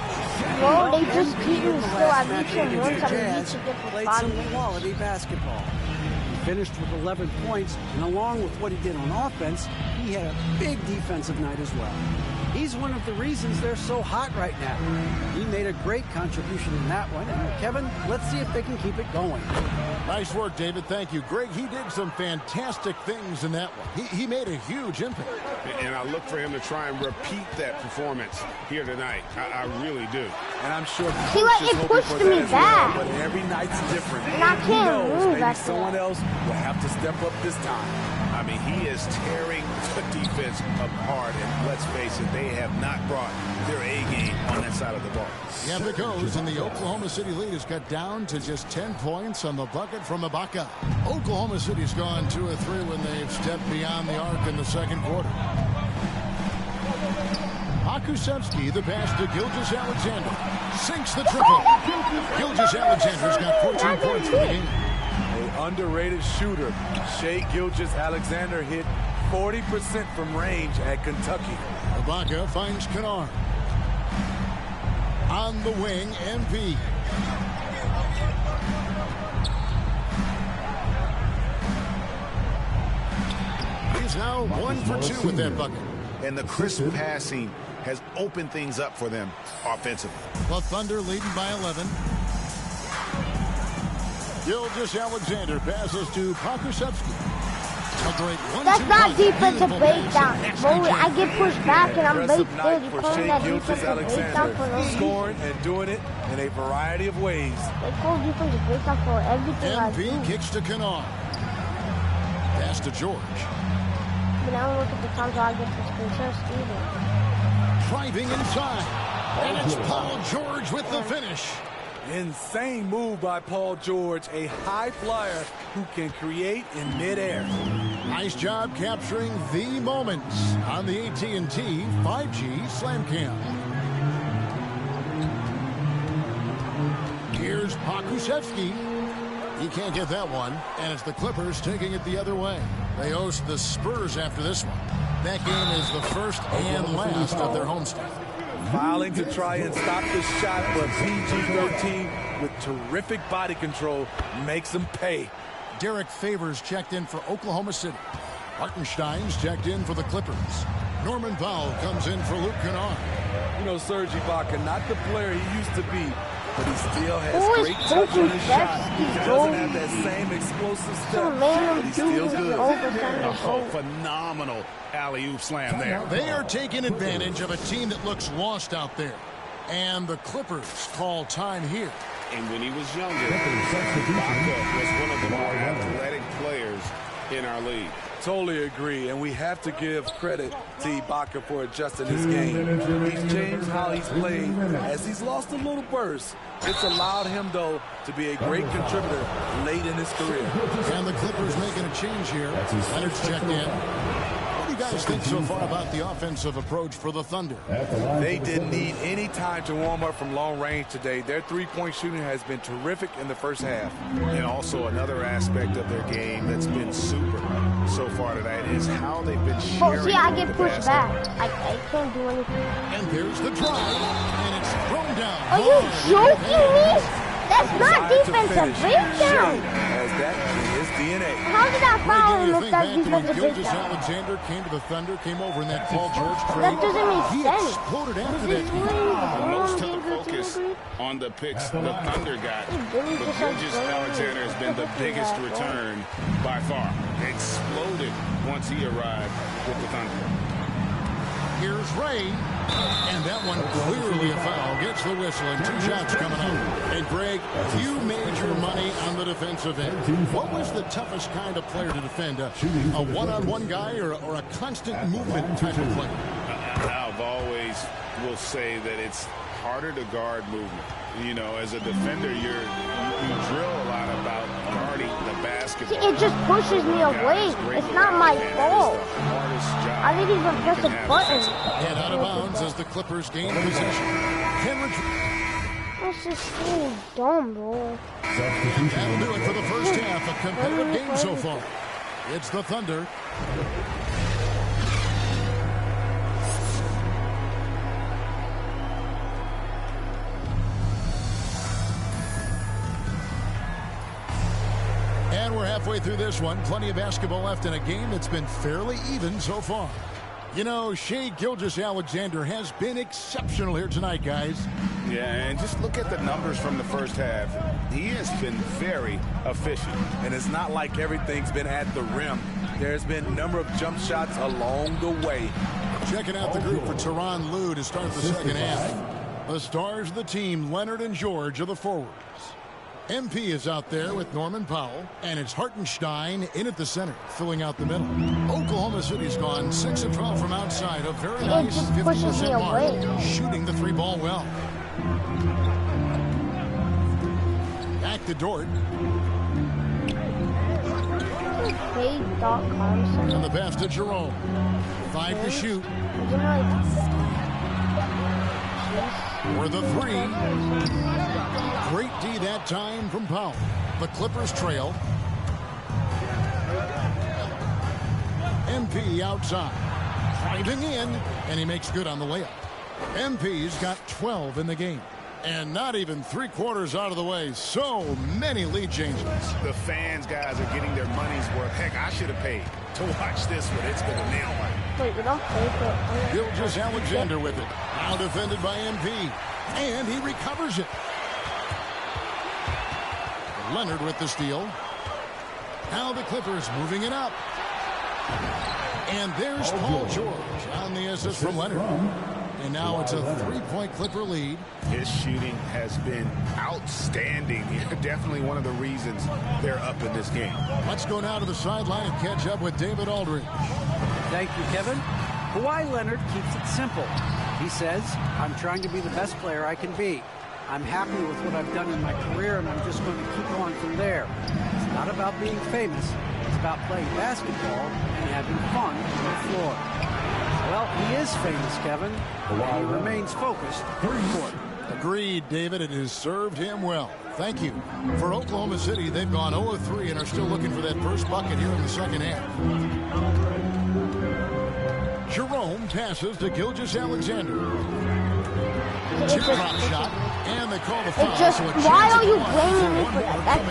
No, they just keep him still. I beat him once. I beat him played some quality basketball. He finished with 11 points, and along with what he did on offense, he had a big defensive night as well. He's one of the reasons they're so hot right now. He made a great contribution in that one. And Kevin, let's see if they can keep it going. Nice work, David. Thank you. Greg, he did some fantastic things in that one. He made a huge impact. And I look for him to try and repeat that performance here tonight. I really do. And I'm sure see what it pushed me back. But every night's different. And I can't move maybe someone else will have to step up this time. I mean, he is tearing the defense apart, and let's face it, they have not brought their A game on that side of the ball. Yeah, it goes, and the Oklahoma City lead has got down to just 10 points on the bucket from Ibaka. Oklahoma City's gone 2 of 3 when they've stepped beyond the arc in the second quarter. Pokusevski, the pass to Gilgeous-Alexander. Sinks the triple. Gilgeous-Alexander's got 14 points for the game. An underrated shooter. Shai Gilgeous-Alexander hit 40% from range at Kentucky. Ibaka finds Kennard. On the wing, MP. He's now 1 for 2 with that bucket. And the crisp passing has opened things up for them offensively. The Thunder leading by 11. Gilgeous-Alexander passes to Pokusevski. That's not defensive breakdown. Boy, I get pushed back and I'm baked good. You call that defensive breakdown for no reason. Scoring and doing it in a variety of ways. They call defensive breakdown for everything I do. MP kicks to Kennard. Pass to George. But now look at the times where I get this princess either. Driving inside. And it's Paul George with the finish. Insane move by Paul George, a high flyer who can create in midair. Nice job capturing the moments on the AT&T 5G Slam Cam. Here's Pokusevski. He can't get that one, and it's the Clippers taking it the other way. They host the Spurs after this one. That game is the first and last of their homestand. Filing to try and stop the shot, but PG-13 with terrific body control makes them pay. Derek Favors checked in for Oklahoma City. Hartenstein's checked in for the Clippers. Norman Powell comes in for Luke Kennard. You know, Serge Ibaka, not the player he used to be, but he still has great touch on his shot. He doesn't have that same explosive step, but he's still good. Oh, phenomenal alley-oop slam there. They are taking advantage of a team that looks lost out there. And the Clippers call time here. And when he was younger, Ibaka was one of the more athletic players in our league. Totally agree, and we have to give credit to Ibaka for adjusting his game. He's changed how he's played as he's lost a little burst. It's allowed him, though, to be a great contributor late in his career. And the Clippers making a change here. Leonard's checked in. What do you guys think so far about the offensive approach for the Thunder? They didn't need any time to warm up from long range today. Their three-point shooting has been terrific in the first half. And also another aspect of their game that's been super so far tonight is how they've been sharing. Oh, see, I get pushed back. I can't do anything. And there's the drive, and it's thrown down. Are you joking me? That's not defensive breakdown. As that is DNA. How did I foul him if that's defensive breakdown? Gilgeous-Alexander came to the Thunder, came over in that Paul George trade. That doesn't make He sense. exploded after that. Most of the focus on the picks the Thunder got, but Gilgeous-Alexander has been the biggest return by far. Exploded once he arrived with the Thunder. Here's Ray, and that one clearly a foul. Gets the whistle, and 2 shots coming up. And Greg, you made your money on the defensive end. What was the toughest kind of player to defend? A one-on-one guy or a constant movement type of player? I've always will say that it's harder to guard movement. You know, as a defender, you drill a lot about guarding the basketball. See, it just pushes me away. It's not my fault. I didn't even press a button. And out of bounds as the Clippers gain possession. That's just so dumb, bro. That'll do it for the first half. A competitive game so far. It's the Thunder. And we're halfway through this one. Plenty of basketball left in a game that's been fairly even so far. You know, Shai Gilgeous-Alexander has been exceptional here tonight, guys. Yeah, and just look at the numbers from the first half. He has been very efficient. And it's not like everything's been at the rim. There's been a number of jump shots along the way. Checking out the group for Tyronn Lue to start the second half. The stars of the team, Leonard and George, are the forwards. MP is out there with Norman Powell, and it's Hartenstein in at the center, filling out the middle. Oklahoma City's gone 6 of 12 from outside, a very nice 50% mark, shooting the 3-ball well. Back to Dort. And the pass to Jerome. 5 to shoot. For the three. Great D that time from Powell. The Clippers trail. MP outside. Driving in, and he makes good on the layup. MP's got 12 in the game. And not even 3/4 out of the way. So many lead changes. The fans, guys, are getting their money's worth. Heck, I should have paid to watch this one. It's going to nail one. Wait, we don't pay for it. Gilgeous-Alexander with it. Now defended by MP. And he recovers it. Leonard with the steal. Now the Clippers moving it up. And there's Paul George on the assist from Leonard. And now it's a 3-point Clipper lead. His shooting has been outstanding. Definitely one of the reasons they're up in this game. Let's go now to the sideline and catch up with David Aldridge. Thank you, Kevin. Kawhi Leonard keeps it simple. He says, I'm trying to be the best player I can be. I'm happy with what I've done in my career, and I'm just going to keep going from there. It's not about being famous. It's about playing basketball and having fun on the floor. Well, he is famous, Kevin. He remains focused through court. Agreed, David. It has served him well. Thank you. For Oklahoma City, they've gone 0-3 and are still looking for that first bucket here in the second half. Jerome passes to Gilgeous-Alexander. Tip-drop shot, and they call the foul. Why are you blaming me for that?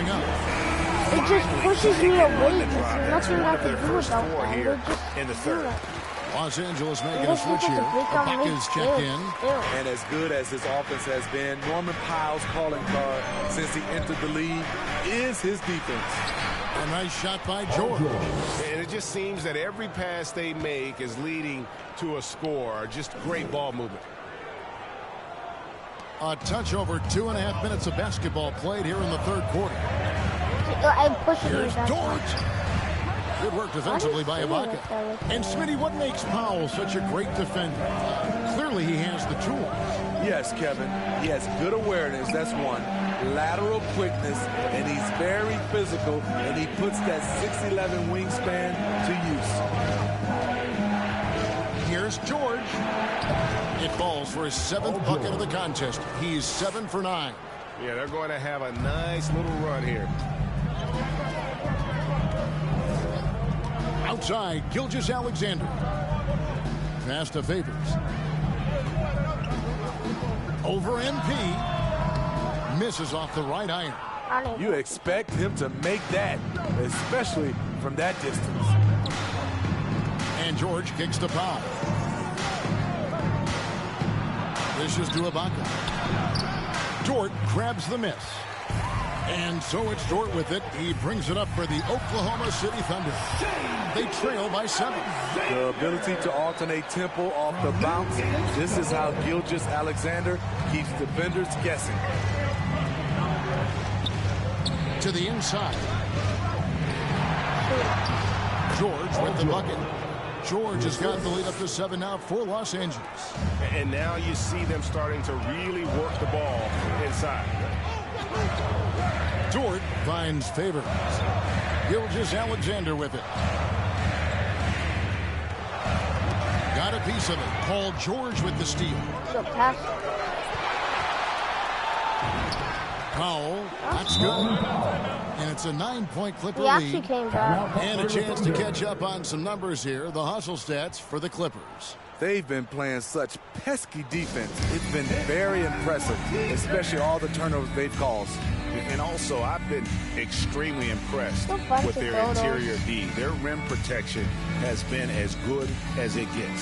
It just pushes me away. There's nothing I can do about that. Here in the third. Los Angeles making a switch here. Ibaka's checked in. And as good as his offense has been, Norman Powell's calling card since he entered the league is his defense. A nice shot by George. And it just seems that every pass they make is leading to a score. Just great ball movement. A touch over 2.5 minutes of basketball played here in the third quarter. Here's George. Good work defensively by Ibaka. And Smitty, what makes Powell such a great defender? Clearly he has the tools. Yes, Kevin. He has good awareness, that's one. Lateral quickness, and he's very physical, and he puts that 6'11" wingspan to use. Here's George. It falls for his 7th bucket of the contest. He's 7 for 9. Yeah, they're going to have a nice little run here. Outside, Gilgeous-Alexander. Pass to Favors. Over MP. Misses off the right iron. You expect him to make that, especially from that distance. And George kicks to Powell. Dishes to Ibaka. Dort grabs the miss. And so it's Dort with it. He brings it up for the Oklahoma City Thunder. They trail by 7. The ability to alternate tempo off the bounce. This is how Gilgeous-Alexander keeps defenders guessing. To the inside. George with the bucket. George has got the lead up to 7 now for Los Angeles. And now you see them starting to really work the ball inside. Dort finds Favors. Gilgeous-Alexander with it. Got a piece of it. Paul George with the steal. Powell, that's good. And it's a 9-point Clipper lead. Came back. And a chance to catch up on some numbers here. The hustle stats for the Clippers. They've been playing such pesky defense. It's been very impressive, especially all the turnovers they've caused. And also, I've been extremely impressed with their interior D. Their rim protection has been as good as it gets.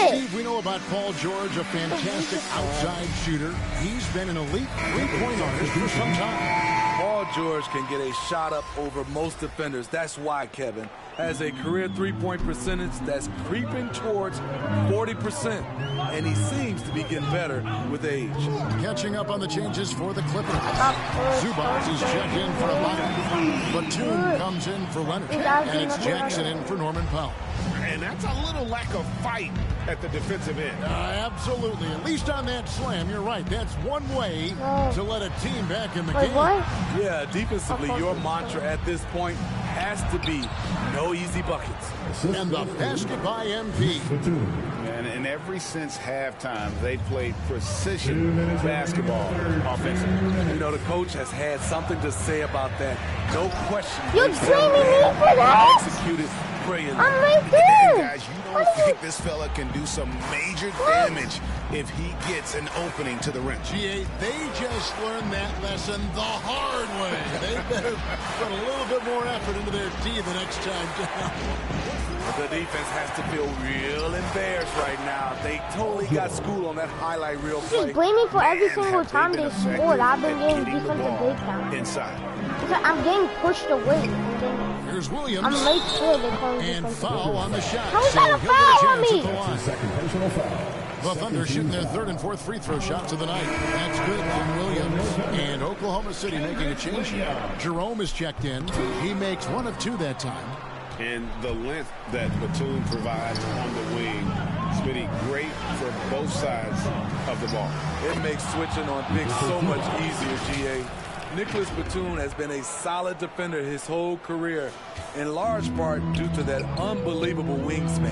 Steve, we know about Paul George, a fantastic outside shooter. He's been an elite three-point artist for some time. Paul George can get a shot up over most defenders. That's why, Kevin, has a career three-point percentage that's creeping towards 40%. And he seems to be getting better with age. Catching up on the changes for the Clippers. Zubac is checked in for Ibaka. Batum comes in for Leonard. And it's Jackson in for Norman Powell. And that's a little lack of fight at the defensive end. Absolutely. At least on that slam, you're right. That's one way to let a team back in the game. Yeah, defensively, your mantra at this point has to be no easy buckets. And the basket by MP. and ever since halftime, they played precision basketball offensively. You know, the coach has had something to say about that. No question. You're blaming me for that? Executed brilliantly. I'm right there. Guys, you don't think this fella can do some major damage if he gets an opening to the rim. GA, they just learned that lesson the hard way. They better put a little bit more effort into their D the next time down. The defense has to feel real embarrassed right now. They totally got schooled on that highlight reel play. Just blame me for every single time they scored. I've been getting defensive breakdown. Inside. I'm getting pushed away. Here's Williams. I'm late for it. They call me and foul on the shot. How is that a foul on me? The Thunder shooting their third and fourth free throw shots of the night. That's good from Williams. And Oklahoma City making a change here. Jerome is checked in. He makes 1 of 2 that time. And the length that Batum provides on the wing, Smitty, great for both sides of the ball. It makes switching on big so much easier, GA. Nicholas Batum has been a solid defender his whole career, in large part due to that unbelievable wingspan.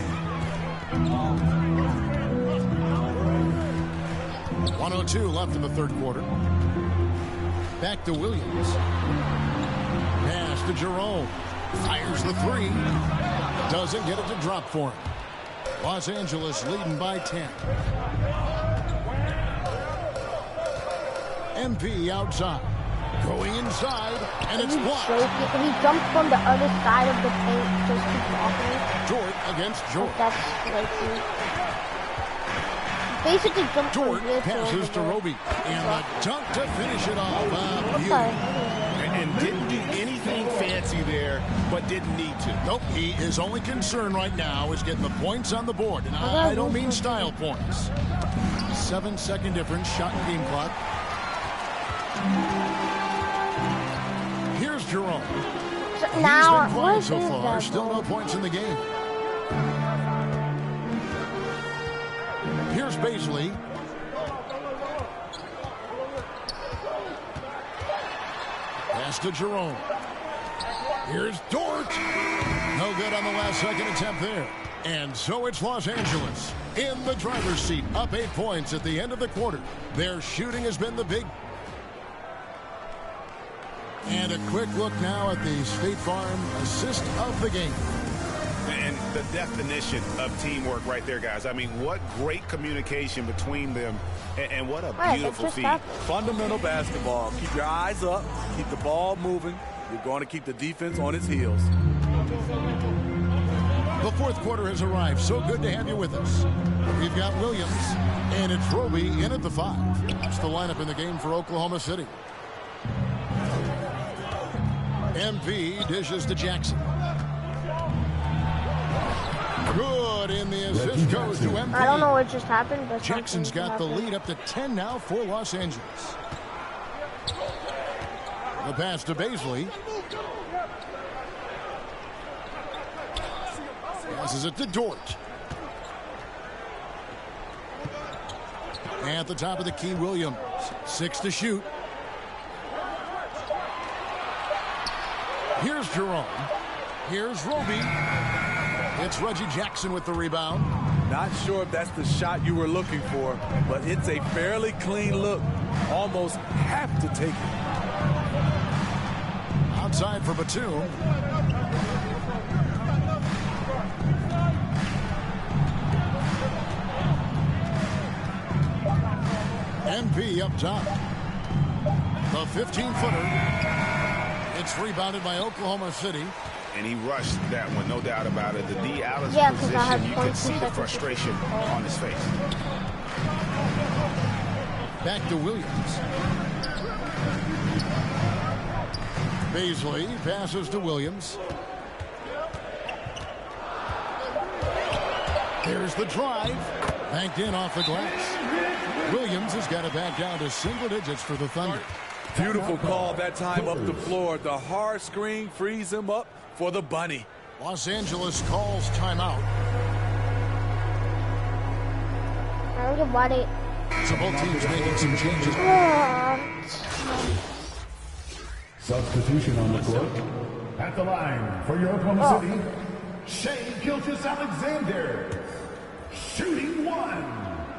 1:02 left in the third quarter. Back to Williams. Pass to Jerome. Fires the 3. Doesn't get it to drop for him. Los Angeles leading by 10. MP outside. Going inside, and it's blocked. He jumped from the other side of the paint, just keep walking. Dort against Dort. That's crazy. Basically jumped Dort from here passes to Roby, and a dunk to finish it off. And didn't do anything fancy there, but didn't need to. Nope, his only concern right now is getting the points on the board, and I don't mean style points. 7-second difference, shot and game clock. Here's Jerome. So now, he's been quiet so far. Still no points in the game. Here's Baisley. Pass to Jerome. Here's Dort. No good on the last second attempt there. And so it's Los Angeles in the driver's seat, up 8 points at the end of the quarter. Their shooting has been the big. And a quick look now at the State Farm assist of the game. And the definition of teamwork right there, guys. I mean, what great communication between them, and what a beautiful feat. Fundamental basketball. Keep your eyes up. Keep the ball moving. You're going to keep the defense on its heels. The fourth quarter has arrived. So good to have you with us. We've got Williams, and it's Roby in at the 5. That's the lineup in the game for Oklahoma City. MP dishes to Jackson. Good, in the assist goes to MP. I don't know what just happened, but Jackson's got the lead up to 10 now for Los Angeles. The pass to Baisley. Passes it to Dort. At the top of the key, Williams. 6 to shoot. Here's Jerome. Here's Roby. It's Reggie Jackson with the rebound. Not sure if that's the shot you were looking for, but it's a fairly clean look. Almost have to take it. Outside for Batum. MP up top. The 15-footer. It's rebounded by Oklahoma City. And he rushed that one, no doubt about it. The D out of position, you can see the frustration on his face. Back to Williams. Baisley passes to Williams. Here's the drive. Banked in off the glass. Williams has got it back down to single digits for the Thunder. Beautiful call that time up the floor. The hard screen frees him up for the bunny. Los Angeles calls timeout. I don't get why they... So both teams making some changes. Substitution on the court. At the line for your Oklahoma City, Shai Gilgeous-Alexander. shooting one.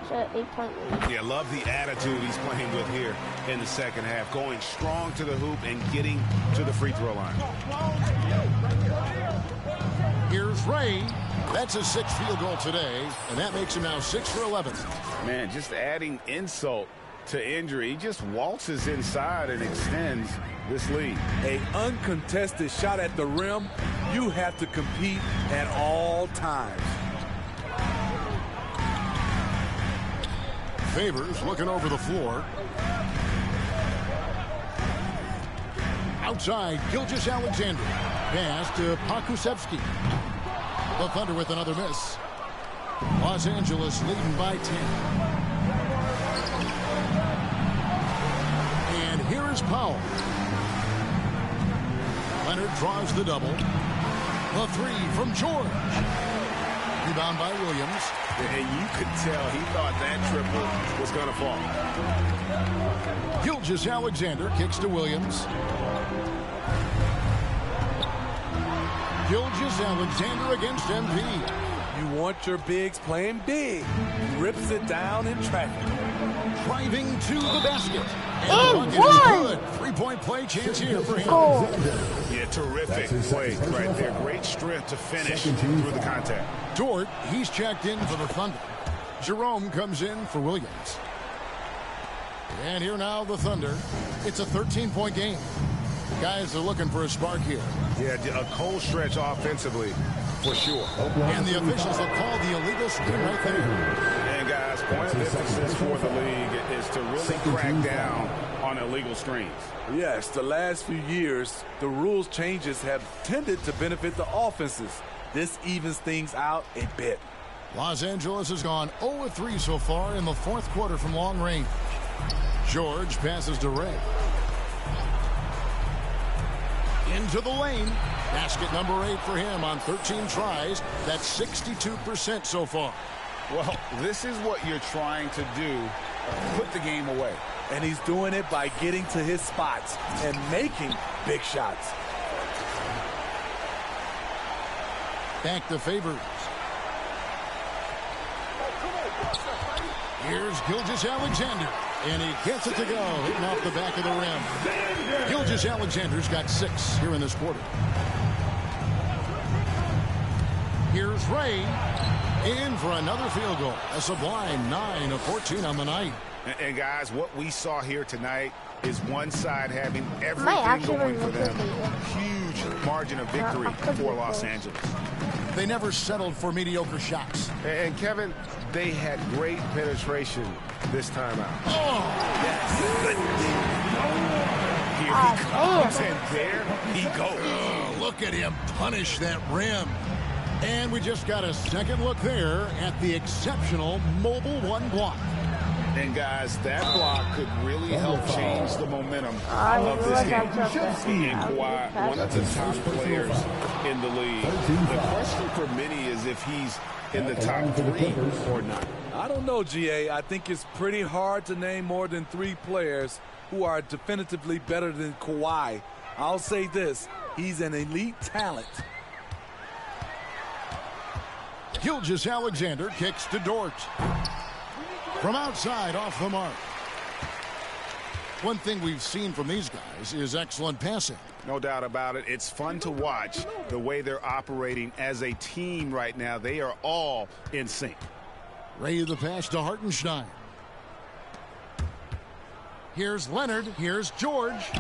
So 8-point lead. Yeah, love the attitude he's playing with here in the second half. Going strong to the hoop and getting to the free throw line. Here's Ray. That's his 6th field goal today, and that makes him now 6 for 11. Man, just adding insult to injury. He just waltzes inside and extends this lead. An uncontested shot at the rim, you have to compete at all times. Favors looking over the floor. Outside, Gilgeous-Alexander. Pass to Pokusevski. The Thunder with another miss. Los Angeles leading by 10. And here is Powell. Leonard draws the double. The 3 from George. Rebound by Williams. And you could tell he thought that triple was going to fall. Gilgeous-Alexander kicks to Williams. Gilgeous-Alexander against MP. You want your bigs playing big. Rips it down in traffic. Driving to the basket. And one! 3-point play chance here for him. Yeah, terrific play right there. Great strength to finish through the contact. Dort, he's checked in for the Thunder. Jerome comes in for Williams. And here now the Thunder. It's a 13-point game. Guys are looking for a spark here. Yeah, a cold stretch offensively, for sure. And the officials have called the illegal screen right there. And guys, point of emphasis for the league is to really crack down on illegal screens. Yes, the last few years, the rules changes have tended to benefit the offenses. This evens things out a bit. Los Angeles has gone 0-3 so far in the 4th quarter from long range. George passes to Ray. Into the lane. Basket number 8 for him on 13 tries. That's 62% so far. Well, this is what you're trying to do. Put the game away. And he's doing it by getting to his spots and making big shots. Back to Favors. Here's Gilgeous-Alexander. And he gets it to go, hitting off the back of the rim. Gilgeous-Alexander's got 6 here in this quarter. Here's Ray in for another field goal. A sublime 9 of 14 on the night. And guys, what we saw here tonight is one side having everything going for them. Huge margin of victory for Los Angeles. They never settled for mediocre shots. And Kevin, they had great penetration this time out. Oh, yes. Here he comes, and there he goes. Oh, look at him punish that rim. And we just got a second look there at the exceptional Mobile 1 block. And guys, that block could really help change the momentum of this game. And Kawhi, one of the top players in the league. The question for many is if he's in the top 3 or not. I don't know, GA. I think it's pretty hard to name more than 3 players who are definitively better than Kawhi. I'll say this, he's an elite talent. Gilgeous-Alexander kicks to Dort. From outside, off the mark. One thing we've seen from these guys is excellent passing. No doubt about it. It's fun to watch the way they're operating as a team right now. They are all in sync. Ray the pass to Hartenstein. Here's Leonard. Here's George.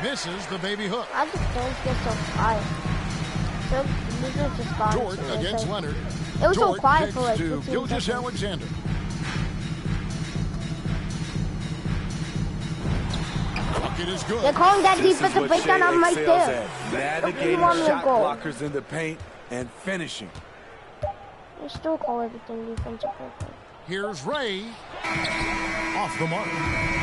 Misses the baby hook. I just don't get so quiet. Dort against Leonard. It was Dort so quiet for like to 15 Gilgeous-Alexander. Bucket is good. They're calling that defensive breakdown. I'm right there. Navigating shot blockers in the paint and finishing. They still call everything defensive breakdown. Here's Ray. Off the mark.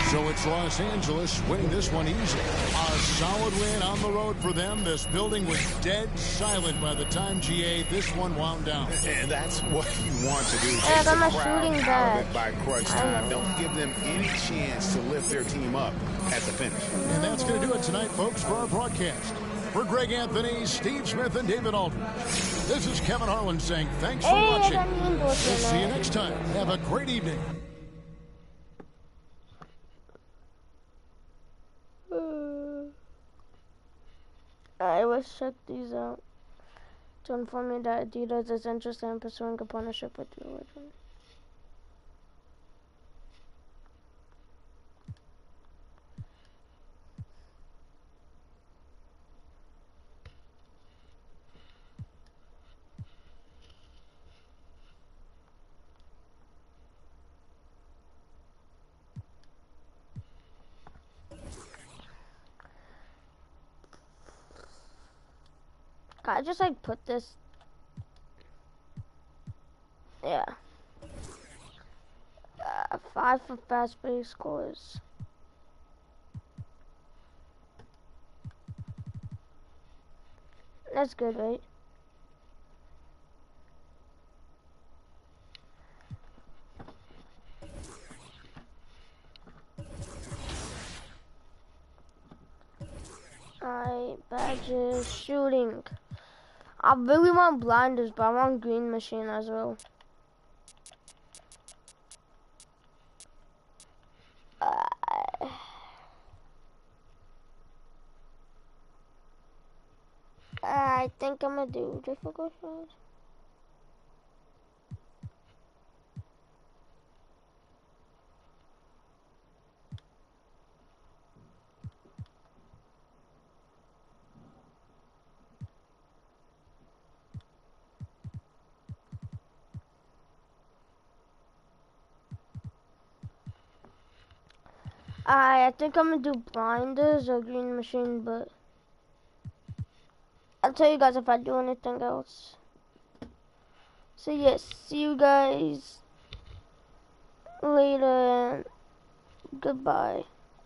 So it's Los Angeles winning this one easy. A solid win on the road for them. This building was dead silent by the time GA this one wound down. And that's what you want to do. I got my shooting back. By crunch time. Don't give them any chance to lift their team up at the finish. And that's going to do it tonight, folks, for our broadcast. For Greg Anthony, Steve Smith, and David Aldridge, this is Kevin Harlan saying thanks for watching. We'll see you next time. Have a great evening. I will check these out to inform me that Adidas is interested in pursuing a partnership with you. I just like put this. Yeah. 5 for fast break scores. That's good, right? Alright, badges, shooting. I really want blinders, but I want green machine as well. I think I'm gonna do difficult shots. I think I'm gonna do blinders or green machine, but I'll tell you guys if I do anything else. So yes, see you guys later and goodbye.